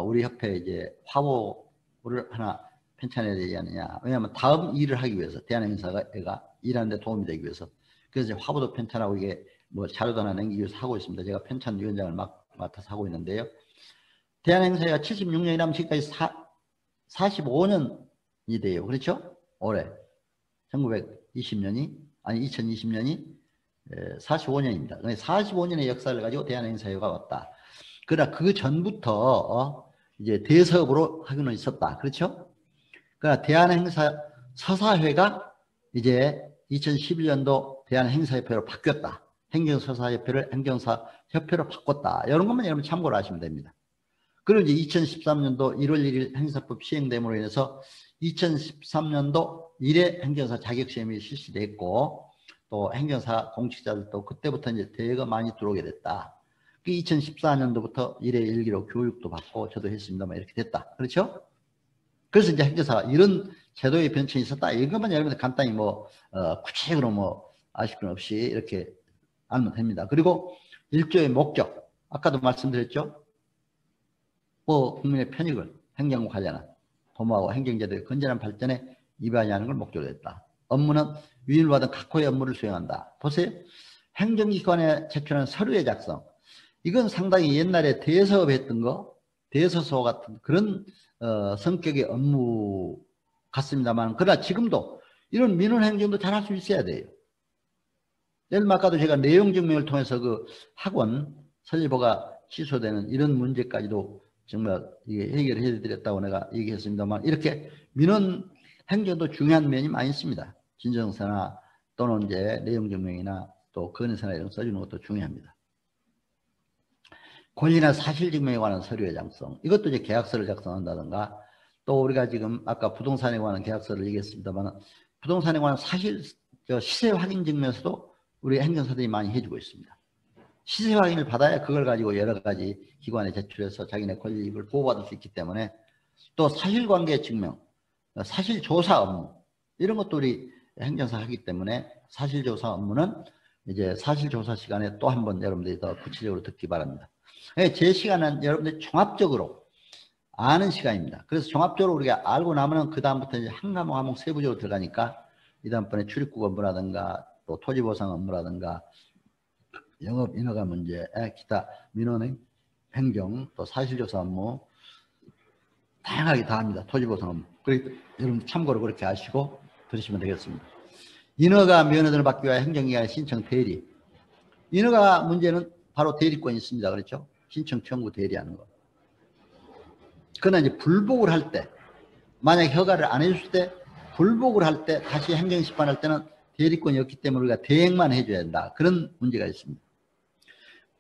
Speaker 1: 우리 협회 이제 화보를 하나 편찬해야 되지 않느냐. 왜냐하면 다음 일을 하기 위해서 대한행정사가 일하는 데 도움이 되기 위해서 그래서 이제 화보도 편찬하고 이게 뭐 자료도 하나 남기기 위해서 하고 있습니다. 제가 편찬위원장을 맡아서 하고 있는데요. 대한행정사회가 76년이라면 지금까지 45년이 돼요. 그렇죠? 올해 1920년이 아니 2020년이 45년입니다. 45년의 역사를 가지고 대한행정사회가 왔다. 그러나 그 전부터 이제 대서업으로 하고는 있었다. 그렇죠? 그러나 대한행정서사회가 이제 2011년도 대한행정사협회로 바뀌었다. 행정서사협회를 행정사협회로 바꿨다. 이런 것만 여러분 참고를 하시면 됩니다. 그리고 이제 2013년도 1월 1일 행정사법 시행됨으로 인해서 2013년도 1회 행정사 자격시험이 실시됐고 또 행정사 공직자들도 그때부터 이제 대거 많이 들어오게 됐다. 2014년도부터 1회 1기로 교육도 받고 저도 했습니다만 이렇게 됐다. 그렇죠? 그래서 이제 행정사가 이런 제도의 변천이 있었다. 이것만 여러분들 간단히 구체적으로 아실 건 없이 이렇게 알면 됩니다. 그리고 일조의 목적. 아까도 말씀드렸죠? 국민의 편익을 행정과 관련한 도모하고 행정제도의 건전한 발전에 이바지하는 걸 목적으로 했다. 업무는 위임을 받은 각호의 업무를 수행한다. 보세요. 행정기관에 제출한 서류의 작성. 이건 상당히 옛날에 대서업 했던 거, 대서소 같은 그런 성격의 업무 같습니다만 그러나 지금도 이런 민원행정도 잘할 수 있어야 돼요. 예를 들면 아까도 제가 내용증명을 통해서 그 학원 설립허가 취소되는 이런 문제까지도 정말 이게 해결해 드렸다고 내가 얘기했습니다만 이렇게 민원 행정도 중요한 면이 많이 있습니다. 진정서나 또는 이제 내용증명이나 또 건의서나 이런 거 써주는 것도 중요합니다. 권리나 사실증명에 관한 서류의 작성. 이것도 이제 계약서를 작성한다든가 또 우리가 지금 아까 부동산에 관한 계약서를 얘기했습니다만 부동산에 관한 시세 확인 증명서도 우리 행정사들이 많이 해주고 있습니다. 시세 확인을 받아야 그걸 가지고 여러 가지 기관에 제출해서 자기네 권리를 보호받을 수 있기 때문에 또 사실관계 증명, 사실조사 업무 이런 것도 우리 행정사 하기 때문에 사실조사 업무는 이제 사실조사 시간에 또 한 번 여러분들이 더 구체적으로 듣기 바랍니다. 제 시간은 여러분들이 종합적으로 아는 시간입니다. 그래서 종합적으로 우리가 알고 나면 그 다음부터 이제 한 과목 한 과목 세부적으로 들어가니까 이 다음번에 출입국 업무라든가 또 토지보상 업무라든가 영업 인허가 문제, 기타 민원 행정, 또 사실조사 업무 다양하게 다 합니다. 토지보상 업무. 그러니까 여러분 참고로 그렇게 아시고 들으시면 되겠습니다. 인허가 면허등을 받기 위해 행정기관의 신청 대리. 인허가 문제는 바로 대리권이 있습니다. 그렇죠? 신청 청구 대리하는 거. 그러나 이제 불복을 할 때, 만약 허가를 안 해줬을 때, 불복을 할 때, 다시 행정심판할 때는 대리권이 없기 때문에 우리가 대행만 해줘야 된다. 그런 문제가 있습니다.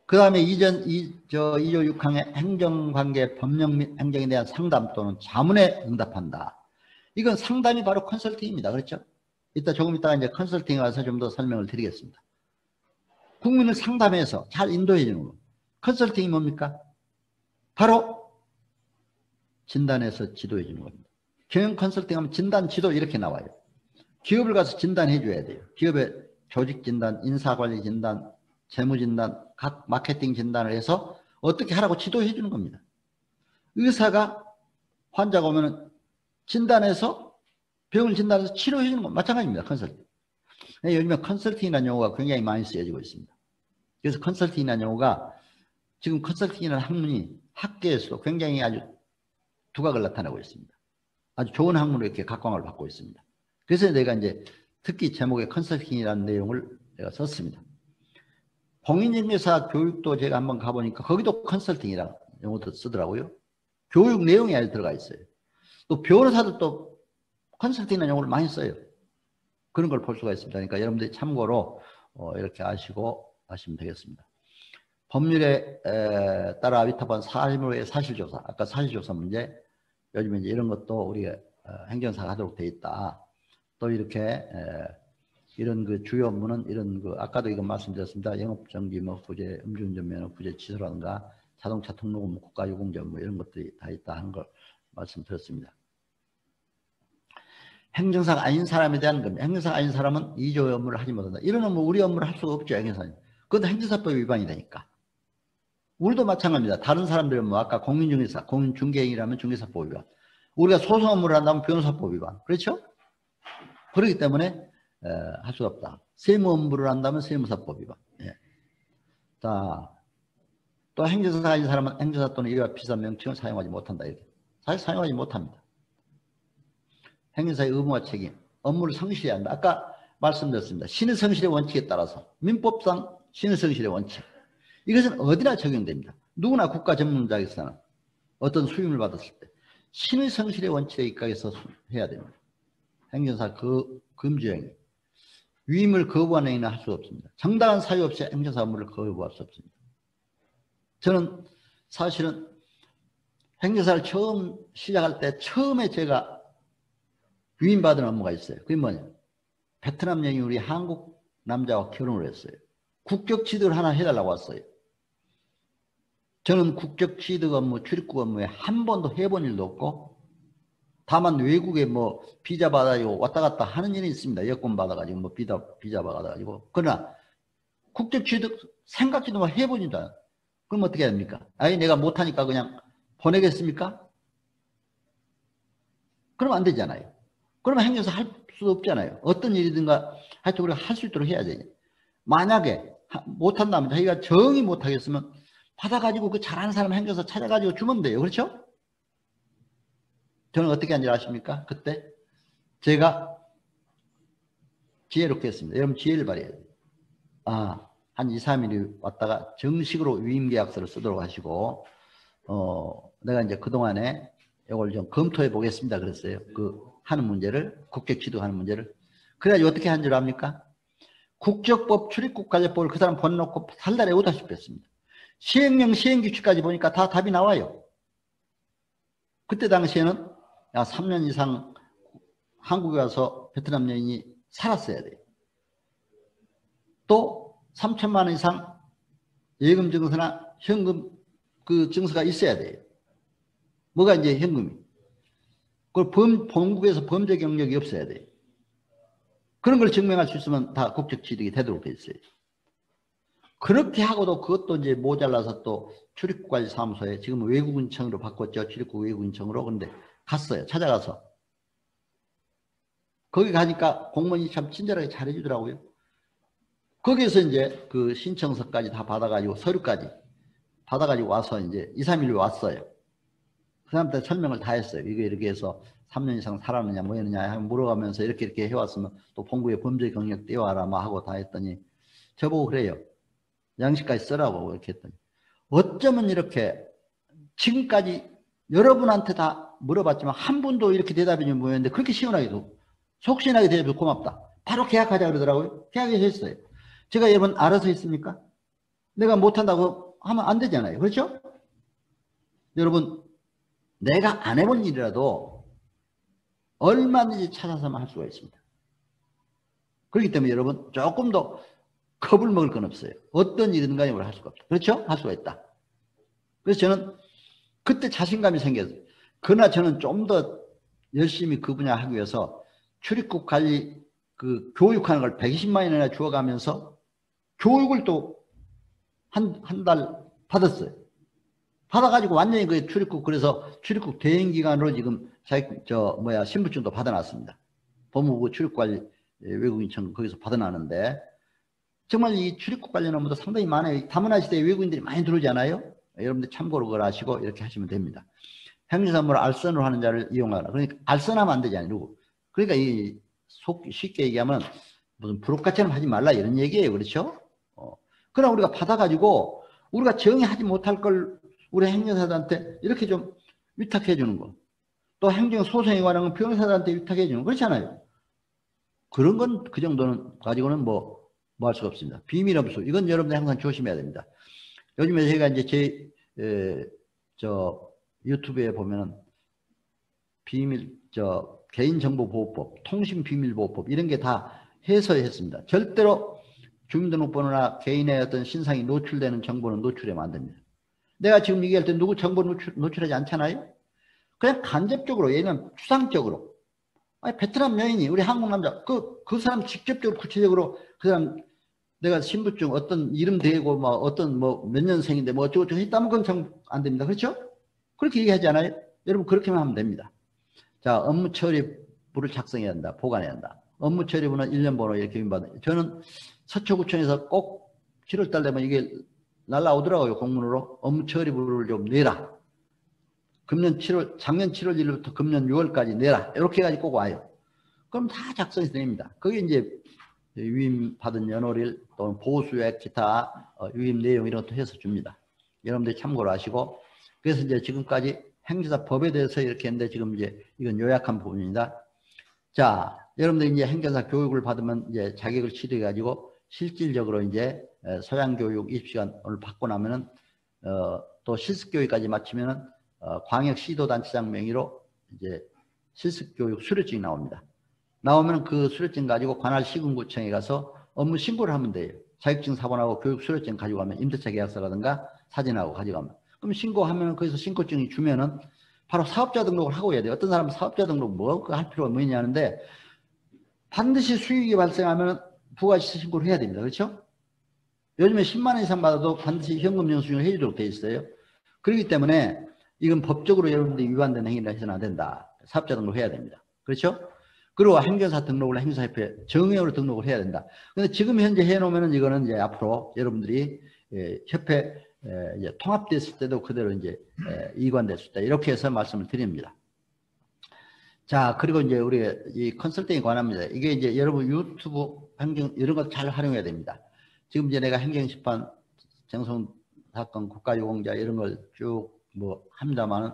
Speaker 1: 그 다음에 2조 6항의 행정관계 법령 및 행정에 대한 상담 또는 자문에 응답한다. 이건 상담이 바로 컨설팅입니다. 그렇죠? 조금 이따가 이제 컨설팅에 와서 좀 더 설명을 드리겠습니다. 국민을 상담해서 잘 인도해 주는 거. 컨설팅이 뭡니까? 바로 진단해서 지도해 주는 겁니다. 경영 컨설팅 하면 진단, 지도 이렇게 나와요. 기업을 가서 진단해 줘야 돼요. 기업의 조직 진단, 인사관리 진단, 재무 진단, 각 마케팅 진단을 해서 어떻게 하라고 지도해 주는 겁니다. 의사가 환자가 오면 진단해서 병을 진단해서 치료해 주는 건 마찬가지입니다. 컨설팅. 요즘에 컨설팅이라는 용어가 굉장히 많이 쓰여지고 있습니다. 그래서 컨설팅이라는 용어가 지금 컨설팅이라는 학문이 학계에서도 굉장히 아주 두각을 나타내고 있습니다. 아주 좋은 학문으로 이렇게 각광을 받고 있습니다. 그래서 내가 이제 특히 제목에 컨설팅이라는 내용을 내가 썼습니다. 공인중개사 교육도 제가 한번 가보니까 거기도 컨설팅이라는 용어도 쓰더라고요. 교육 내용이 아주 들어가 있어요. 또 변호사도 또 컨설팅이라는 용어를 많이 써요. 그런 걸 볼 수가 있습니다. 그러니까 여러분들이 참고로 이렇게 아시고 하시면 되겠습니다. 법률에 따라 위탁한 사물의 사실조사, 아까 사실조사 문제, 요즘에 이제 이런 것도 우리가 행정사가 하도록 돼 있다. 또 이렇게 이런 그 주요 업무는 이런 그 아까도 이거 말씀드렸습니다. 영업정지, 뭐 구제, 음주운전 면허 구제 취소라든가 자동차 등록금, 국가유공제 뭐 이런 것들이 다 있다 하는 걸 말씀드렸습니다. 행정사가 아닌 사람에 대한 겁니다. 행정사가 아닌 사람은 2조의 업무를 하지 못한다. 이런 업무 우리 업무를 할 수가 없죠. 행정사는. 그것도 행정사법 위반이 되니까. 우리도 마찬가지입니다. 다른 사람들은 뭐 아까 공인중개사, 공인중개인이라면 중개사법 위반. 우리가 소송 업무를 한다면 변호사법 위반. 그렇죠? 그렇기 때문에 할 수가 없다. 세무 업무를 한다면 세무사법 위반. 예. 자, 또 행정사가 아닌 사람은 행정사 또는 이와 비슷한 명칭을 사용하지 못한다. 이렇게. 사실 사용하지 못합니다. 행정사의 의무와 책임, 업무를 성실히 한다. 아까 말씀드렸습니다. 신의 성실의 원칙에 따라서 민법상 신의 성실의 원칙. 이것은 어디나 적용됩니다. 누구나 국가 전문자에서는 어떤 수임을 받았을 때 신의 성실의 원칙에 입각해서 해야 됩니다. 행정사 금지행위. 위임을 거부한 행위는 할 수 없습니다. 정당한 사유 없이 행정사 업무를 거부할 수 없습니다. 저는 사실은 행정사를 처음 시작할 때 처음에 제가 위임받은 업무가 있어요. 그게 뭐냐. 베트남 여인이 우리 한국 남자와 결혼을 했어요. 국적 취득을 하나 해달라고 왔어요. 저는 국적 취득 업무, 출입국 업무에 한 번도 해본 일도 없고 다만 외국에 뭐 비자 받아가지고 왔다 갔다 하는 일이 있습니다. 여권 받아가지고 뭐 비자 받아가지고. 그러나 국적 취득 생각지도 못 해보니까 그럼 어떻게 해야 됩니까? 아니 내가 못하니까 그냥 보내겠습니까? 그러면 안 되잖아요. 그러면 행정사 할 수 없잖아요. 어떤 일이든가 하여튼 우리가 할 수 있도록 해야 돼요. 만약에 못한다면 자기가 정이 못하겠으면 받아가지고 그 잘하는 사람 행정사 찾아가지고 주면 돼요. 그렇죠? 저는 어떻게 한지 아십니까? 그때 제가 지혜롭게 했습니다. 여러분 지혜를 발휘해야 돼요. 한 2, 3일이 왔다가 정식으로 위임계약서를 쓰도록 하시고 내가 이제 그동안에 이걸 좀 검토해 보겠습니다. 그랬어요. 그 하는 문제를 국적 취득하는 문제를. 그래야지 어떻게 한 줄 압니까? 국적법 출입국가제법을 그 사람 번놓고 살달에 오다시피 했습니다. 시행령 시행규칙까지 보니까 다 답이 나와요. 그때 당시에는 3년 이상 한국에 와서 베트남 여인이 살았어야 돼요. 또 3천만 원 이상 예금 증서나 현금 그 증서가 있어야 돼요. 뭐가 이제 현금이. 그걸 본국에서 범죄 경력이 없어야 돼요. 그런 걸 증명할 수 있으면 다 국적 취득이 되도록 돼 있어요. 그렇게 하고도 그것도 이제 모자라서 또 출입국관리 사무소에 지금 외국인청으로 바꿨죠. 출입국 외국인청으로. 근데 갔어요. 찾아가서. 거기 가니까 공무원이 참 친절하게 잘해주더라고요. 거기에서 이제 그 신청서까지 다 받아가지고 서류까지 받아가지고 와서 이제 2, 3일 왔어요. 그 사람한테 설명을 다 했어요. 이거 이렇게 해서 3년 이상 살았느냐 뭐 했느냐 물어가면서 이렇게 해왔으면 또 본국에 범죄 경력 띄워와라 막 하고 다 했더니 저보고 그래요. 양식까지 쓰라고 이렇게 했더니 어쩌면 이렇게 지금까지 여러분한테 다 물어봤지만 한 분도 이렇게 대답이 좀 보였는데 그렇게 시원하게도 속 시원하게 대답해서 고맙다. 바로 계약하자 그러더라고요. 계약했어요. 제가 여러분 알아서 했습니까? 내가 못한다고 하면 안 되잖아요. 그렇죠? 여러분 내가 안 해본 일이라도 얼마든지 찾아서만 할 수가 있습니다. 그렇기 때문에 여러분 조금 더 겁을 먹을 건 없어요. 어떤 일이든 간에 할 수가 없다. 그렇죠? 할 수가 있다. 그래서 저는 그때 자신감이 생겼어요. 그러나 저는 좀 더 열심히 그 분야 하기 위해서 출입국 관리 그 교육하는 걸 120만 원이나 주어가면서 교육을 또 한 달 받았어요. 받아가지고 완전히 그 출입국 그래서 출입국 대행기관으로 지금 신분증도 받아놨습니다. 법무부 출입관리 외국인청 거기서 받아놨는데 정말 이 출입국 관련 업무도 상당히 많아요. 다문화 시대에 외국인들이 많이 들어오지 않아요? 여러분들 참고로 그걸 아시고 이렇게 하시면 됩니다. 행정사 업무를 알선으로 하는 자를 이용하라. 그러니까 알선하면 안 되잖아요. 그러니까 쉽게 얘기하면 무슨 부록같이는 하지 말라 이런 얘기예요. 그렇죠? 그러나 우리가 받아가지고 우리가 정의하지 못할 걸 우리 행정사들한테 이렇게 좀 위탁해 주는 거. 또 행정소송에 관한 건 변호사들한테 위탁해 주는 거. 그렇잖아요. 그런 건 그 정도는 가지고는 뭐 할 수가 없습니다. 비밀 엄수 이건 여러분들 항상 조심해야 됩니다. 요즘에 제가 이제 저 유튜브에 보면은 개인정보보호법, 통신비밀보호법 이런 게 다 해서했습니다. 절대로 주민등록번호나 개인의 어떤 신상이 노출되는 정보는 노출하면 안 됩니다. 내가 지금 얘기할 때 누구 정보 노출하지 않잖아요. 그냥 간접적으로 얘는 추상적으로 아니 베트남 여인이 우리 한국 남자 그 사람 직접적으로 구체적으로 그 사람 내가 신분증 어떤 이름 대고 막 어떤 뭐 몇 년생인데 뭐 어쩌고저쩌고 했다면 그건 안 됩니다. 그렇죠? 그렇게 얘기하지 않아요? 여러분 그렇게만 하면 됩니다. 자, 업무 처리부를 작성해야 한다. 보관해야 한다. 업무 처리부는 1년 번호 이렇게 받아요. 저는 서초구청에서 꼭 7월달 되면 이게 날라오더라고요. 공문으로 업무 처리부를 좀 내라. 작년 7월 1일부터 금년 6월까지 내라. 이렇게 해가지고 꼭 와요. 그럼 다 작성해서 냅니다. 그게 이제 유임받은 연월일 또는 보수액 기타 유임 내용 이런 것도 해서 줍니다. 여러분들이 참고로 하시고 그래서 이제 지금까지 행정사 법에 대해서 이렇게 했는데 지금 이제 이건 요약한 부분입니다. 자, 여러분들이 이제 행정사 교육을 받으면 이제 자격을 취득해 가지고 실질적으로 이제 소양교육 20시간을 받고 나면은 또 실습교육까지 마치면은 광역 시도단체장 명의로 이제 실습교육 수료증이 나옵니다. 나오면 그 수료증 가지고 관할 시군구청에 가서 업무 신고를 하면 돼요. 자격증 사본하고 교육 수료증 가지고 가면 임대차 계약서라든가 사진하고 가져가면. 그럼 신고하면 거기서 신고증이 주면은 바로 사업자 등록을 하고 해야 돼요. 어떤 사람은 사업자 등록 뭐 할 필요가 뭐냐 하는데 반드시 수익이 발생하면 부가세 신고를 해야 됩니다. 그렇죠? 요즘에 10만 원 이상 받아도 반드시 현금 영수증을 해주도록 되어 있어요. 그렇기 때문에 이건 법적으로 여러분들이 위반된 행위를 해서는 안 된다. 사업자 등록을 해야 됩니다. 그렇죠? 그리고 행정사 등록을 행사협회 정회로 등록을 해야 된다. 근데 지금 현재 해놓으면은 이거는 이제 앞으로 여러분들이 협회 이제 통합됐을 때도 그대로 이제 이관됐을 때 이렇게 해서 말씀을 드립니다. 자, 그리고 이제 우리 이 컨설팅에 관합니다. 이게 이제 여러분 유튜브 행정 이런 것 잘 활용해야 됩니다. 지금 이제 내가 행정심판, 정성 사건, 국가유공자 이런 걸 쭉 뭐 합니다만은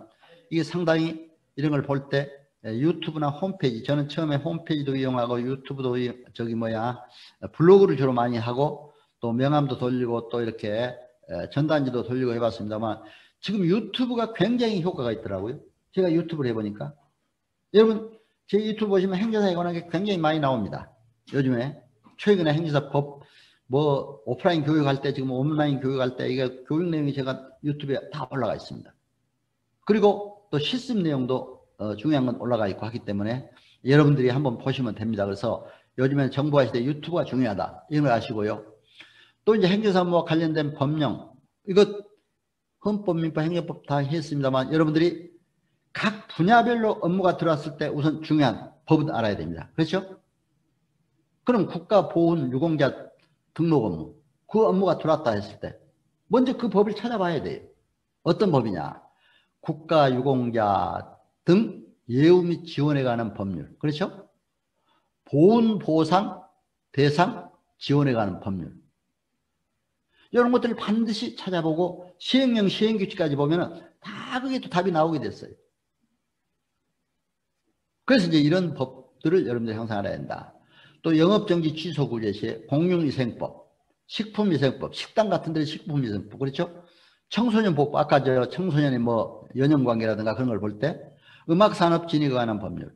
Speaker 1: 이게 상당히 이런 걸 볼 때 유튜브나 홈페이지, 저는 처음에 홈페이지도 이용하고 유튜브도 블로그를 주로 많이 하고 또 명함도 돌리고 또 이렇게 전단지도 돌리고 해봤습니다만 지금 유튜브가 굉장히 효과가 있더라고요. 제가 유튜브를 해보니까 여러분 제 유튜브 보시면 행정사에 관한 게 굉장히 많이 나옵니다. 요즘에 최근에 행정사 법 뭐 오프라인 교육할 때 지금 온라인 교육할 때 이게 교육 내용이 제가 유튜브에 다 올라가 있습니다. 그리고 또 실습 내용도 중요한 건 올라가 있고 하기 때문에 여러분들이 한번 보시면 됩니다. 그래서 요즘에는 정보화 시대 유튜브가 중요하다. 이런 걸 아시고요. 또 이제 행정사무와 관련된 법령, 이것 헌법, 민법, 행정법 다 했습니다만 여러분들이 각 분야별로 업무가 들어왔을 때 우선 중요한 법은 알아야 됩니다. 그렇죠? 그럼 국가보훈 유공자 등록 업무, 그 업무가 들어왔다 했을 때 먼저 그 법을 찾아봐야 돼요. 어떤 법이냐? 국가유공자 등 예우 및 지원에 관한 법률. 그렇죠? 보훈, 보상, 대상, 지원에 관한 법률. 이런 것들을 반드시 찾아보고 시행령, 시행규칙까지 보면은 다 그게 또 답이 나오게 됐어요. 그래서 이제 이런 법들을 여러분들이 항상 알아야 된다. 또 영업정지 취소 구제 시에 공용위생법, 식품위생법, 식당 같은 데는 식품위생법, 그렇죠? 청소년보호법, 아까 저 청소년의 뭐 연연관계라든가 그런 걸 볼 때 음악산업진흥에 관한 법률.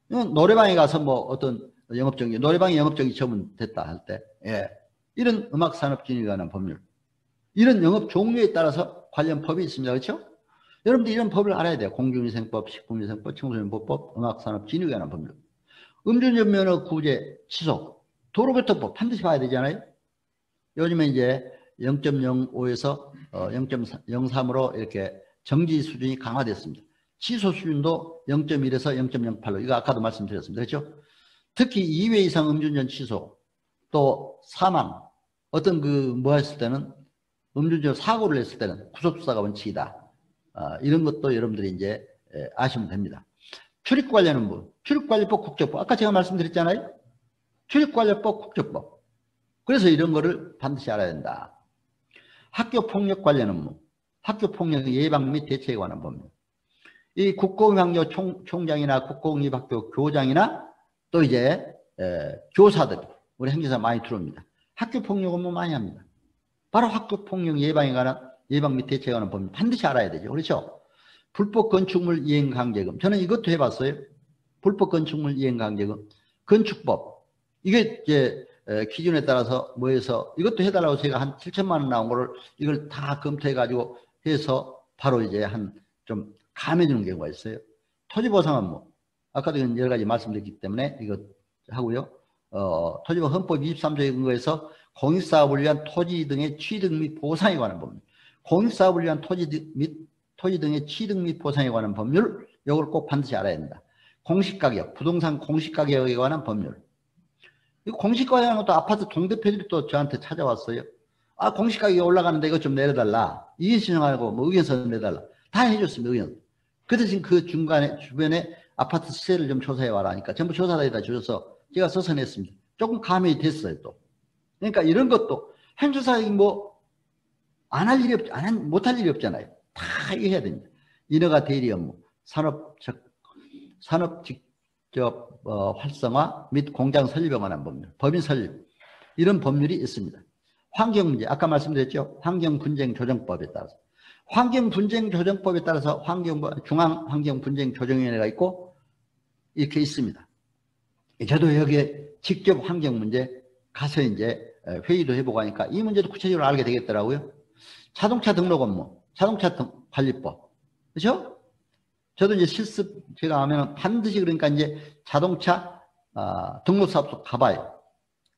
Speaker 1: 노래방에 가서 뭐 어떤 영업정지, 노래방에 영업정지 처분됐다 할 때, 예. 이런 음악산업진흥에 관한 법률. 이런 영업 종류에 따라서 관련 법이 있습니다. 그렇죠? 여러분들 이런 법을 알아야 돼요. 공중위생법, 식품위생법, 청소년보호법, 음악산업진흥에 관한 법률. 음주운전 면허 구제 취소, 도로교통법 반드시 봐야 되잖아요. 요즘에 이제 0.05에서 0.03으로 이렇게 정지 수준이 강화됐습니다. 취소 수준도 0.1에서 0.08로 이거 아까도 말씀드렸습니다. 그렇죠? 특히 2회 이상 음주운전 취소, 또 사망, 어떤 뭐 했을 때는 음주운전 사고를 했을 때는 구속수사가 원칙이다. 이런 것도 여러분들이 이제 아시면 됩니다. 출입 관련 업무, 출입관리법, 국적법. 아까 제가 말씀드렸잖아요. 출입관리법, 국적법. 그래서 이런 거를 반드시 알아야 된다. 학교폭력 관련 업무, 학교폭력 예방 및 대책에 관한 법률. 이 국공립학교 총장이나 국공립학교 교장이나 또 이제 교사들, 우리 행정사 많이 들어옵니다. 학교 폭력은 뭐 많이 합니다. 바로 학교 폭력 예방에 관한 예방 및 대책에 관한 법률 반드시 알아야 되죠. 그렇죠? 불법 건축물 이행 강제금. 저는 이것도 해봤어요. 불법 건축물 이행 강제금. 건축법. 이게 이제 기준에 따라서 뭐해서 이것도 해달라고 제가 한 7천만 원 나온 거를 이걸 다 검토해가지고 해서 바로 이제 한 좀 감해주는 경우가 있어요. 토지보상은 뭐 아까도 여러 가지 말씀드렸기 때문에 이거 하고요. 토지법 헌법 23조에 근거해서 공익사업을 위한 토지 등의 취득 및 보상에 관한 법률. 공익사업을 위한 토지 등의 취득 및 보상에 관한 법률, 이걸 꼭 반드시 알아야 된다. 공시가격, 부동산 공시가격에 관한 법률. 이 공시가격은 것도 아파트 동대표들이 또 저한테 찾아왔어요. 아, 공시가격이 올라가는데 이것 좀 내려달라. 이의 신청하고 뭐 의견서 내달라. 다 해줬습니다, 의견. 그 대신 그 주변에 아파트 시세를 좀 조사해와라 하니까 전부 조사에다 주셔서 제가 써서 냈습니다. 조금 감이 됐어요, 또. 그러니까 이런 것도 행정사역이 뭐 못할 일이 없잖아요. 다 이거 해야 됩니다. 인허가 대리 업무, 산업 직접 활성화 및 공장 설립에 관한 법률, 법인 설립, 이런 법률이 있습니다. 환경문제, 아까 말씀드렸죠. 환경분쟁조정법에 따라서. 환경분쟁조정법에 따라서 중앙환경분쟁조정위원회가 있고 이렇게 있습니다. 저도 여기에 직접 환경문제 가서 이제 회의도 해보고 하니까 이 문제도 구체적으로 알게 되겠더라고요. 자동차 등록 업무, 자동차 관리법. 그렇죠? 저도 이제 실습 제가 하면 반드시 그러니까 이제 자동차 등록사업소 가봐요.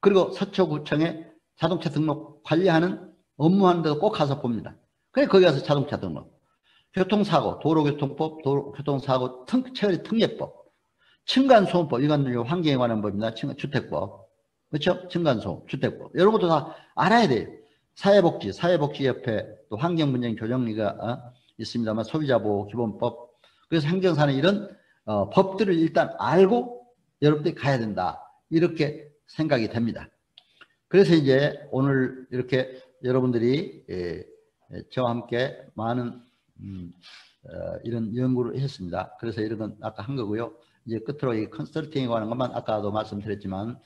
Speaker 1: 그리고 서초구청에 자동차 등록 관리하는 업무하는 데도 꼭 가서 봅니다. 그래 거기 가서 자동차 등록, 교통사고, 도로교통법, 교통사고 처리 특례법, 층간소음법, 이건 환경에 관한 법입니다. 주택법, 그렇죠? 층간소음, 주택법 이런 것도 다 알아야 돼요. 사회복지협회 또 환경분쟁조정위가 있습니다만 소비자보호 기본법. 그래서 행정사는 이런 법들을 일단 알고 여러분들이 가야 된다, 이렇게 생각이 됩니다. 그래서 이제 오늘 이렇게 여러분들이 저와 함께 많은 이런 연구를 했습니다. 그래서 이런 건 아까 한 거고요. 이제 끝으로 이 컨설팅에 관한 것만 아까도 말씀드렸지만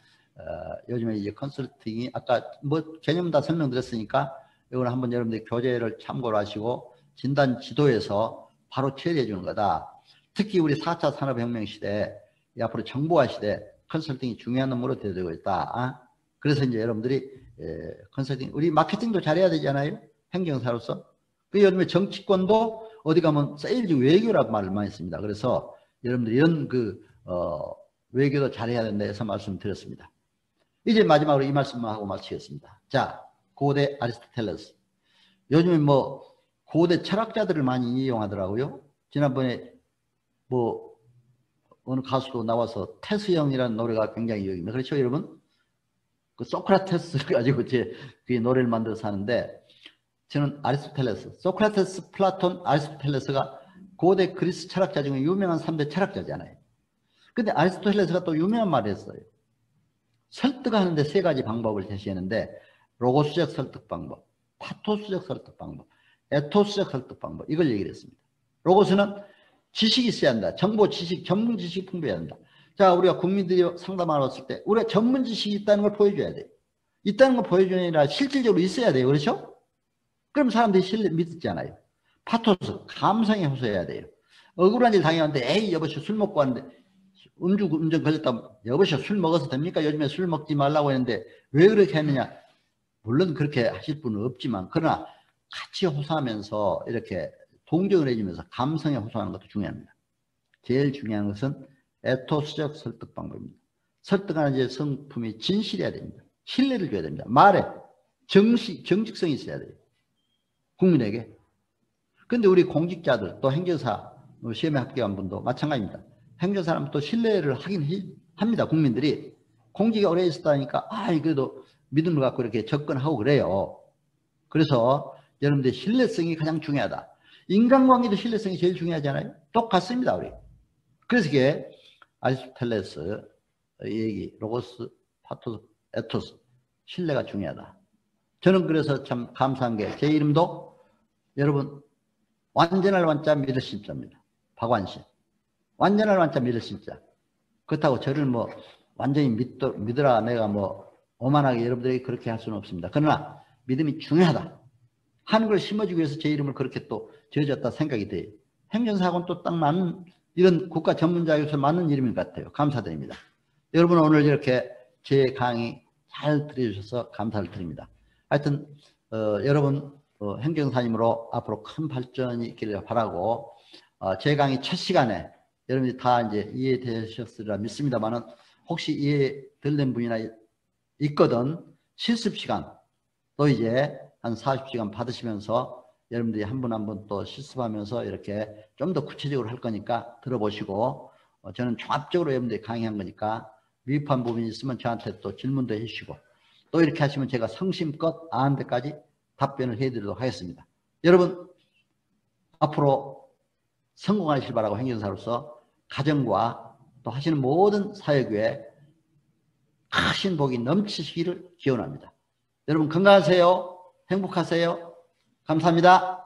Speaker 1: 요즘에 이제 컨설팅이 아까 뭐 개념 다 설명드렸으니까 이걸 한번 여러분들이 교재를 참고를 하시고 진단 지도에서 바로 처리해 주는 거다. 특히 우리 4차 산업혁명 시대, 앞으로 정보화 시대 컨설팅이 중요한 업무로 되어지고 있다. 그래서 이제 여러분들이 컨설팅, 우리 마케팅도 잘해야 되잖아요. 행정사로서. 그 요즘에 정치권도 어디 가면 세일즈 외교라고 말을 많이 씁니다. 그래서 여러분들이 이런 외교도 잘해야 된다 해서 말씀드렸습니다. 이제 마지막으로 이 말씀만 하고 마치겠습니다. 자, 고대 아리스토텔레스. 요즘에 뭐 고대 철학자들을 많이 이용하더라고요. 지난번에 뭐 어느 가수도 나와서 테스형이라는 노래가 굉장히 유명합니다. 그렇죠, 여러분? 그 소크라테스를 가지고 그 노래를 만들어서 하는데, 저는 아리스토텔레스, 소크라테스, 플라톤, 아리스토텔레스가 고대 그리스 철학자 중에 유명한 3대 철학자잖아요. 근데 아리스토텔레스가 또 유명한 말을 했어요. 설득하는데 3가지 방법을 제시했는데, 로고스적 설득 방법, 파토스적 설득 방법, 에토스적 설득 방법, 이걸 얘기를 했습니다. 로고스는 지식이 있어야 한다. 정보, 지식, 전문 지식이 풍부해야 한다. 자, 우리가 국민들이 상담하러 왔을 때 우리가 전문 지식이 있다는 걸 보여줘야 돼요. 있다는 걸 보여주는 게 아니라 실질적으로 있어야 돼요. 그렇죠? 그럼 사람들이 믿잖아요. 파토스, 감성에 호소해야 돼요. 억울한 일 당했는데 에이 여보시오 술 먹고 왔는데 음주운전 걸렸다. 여보시오 술 먹어서 됩니까? 요즘에 술 먹지 말라고 했는데 왜 그렇게 했느냐. 물론 그렇게 하실 분은 없지만 그러나 같이 호소하면서 이렇게 동정을 해주면서 감성에 호소하는 것도 중요합니다. 제일 중요한 것은 에토스적 설득 방법입니다. 설득하는 성품이 진실해야 됩니다. 신뢰를 줘야 됩니다. 말에 정직성이 있어야 돼요. 국민에게. 근데 우리 공직자들 또 행정사 시험에 합격한 분도 마찬가지입니다. 행정사람은 또 신뢰를 하긴 합니다. 국민들이. 공직에 오래 있었다니까 그래도 믿음을 갖고 이렇게 접근하고 그래요. 그래서 여러분들 신뢰성이 가장 중요하다. 인간관계도 신뢰성이 제일 중요하잖아요. 똑같습니다, 우리. 그래서 이게 아리스토텔레스 얘기, 로고스, 파토스, 에토스, 신뢰가 중요하다. 저는 그래서 참 감사한 게 제 이름도 여러분 완전할 완자 믿을 심자입니다. 박완신. 완전할 완자 믿을 심자. 그렇다고 저를 뭐 완전히 믿으라 내가 뭐 오만하게 여러분들에게 그렇게 할 수는 없습니다. 그러나 믿음이 중요하다. 하는 걸 심어주기 위해서 제 이름을 그렇게 또 지어졌다 생각이 돼요. 행정사고는 또 딱 맞는 이런 국가 전문자에서 맞는 이름인 것 같아요. 감사드립니다. 여러분 오늘 이렇게 제 강의 잘 들어주셔서 감사를 드립니다. 하여튼 여러분 행정사님으로 앞으로 큰 발전이 있기를 바라고 제 강의 첫 시간에 여러분이 다 이제 이해되셨으리라 믿습니다만은 혹시 이해 덜 된 분이나 있거든 실습 시간 또 이제 한 40시간 받으시면서 여러분들이 한 분 한 분 또 실습하면서 이렇게 좀 더 구체적으로 할 거니까 들어보시고 저는 종합적으로 여러분들이 강의한 거니까 미흡한 부분이 있으면 저한테 또 질문도 해주시고 또 이렇게 하시면 제가 성심껏 아는 데까지 답변을 해드리도록 하겠습니다. 여러분 앞으로 성공하시길 바라고 행정사로서 가정과 또 하시는 모든 사역에 크신 복이 넘치시기를 기원합니다. 여러분 건강하세요. 행복하세요. 감사합니다.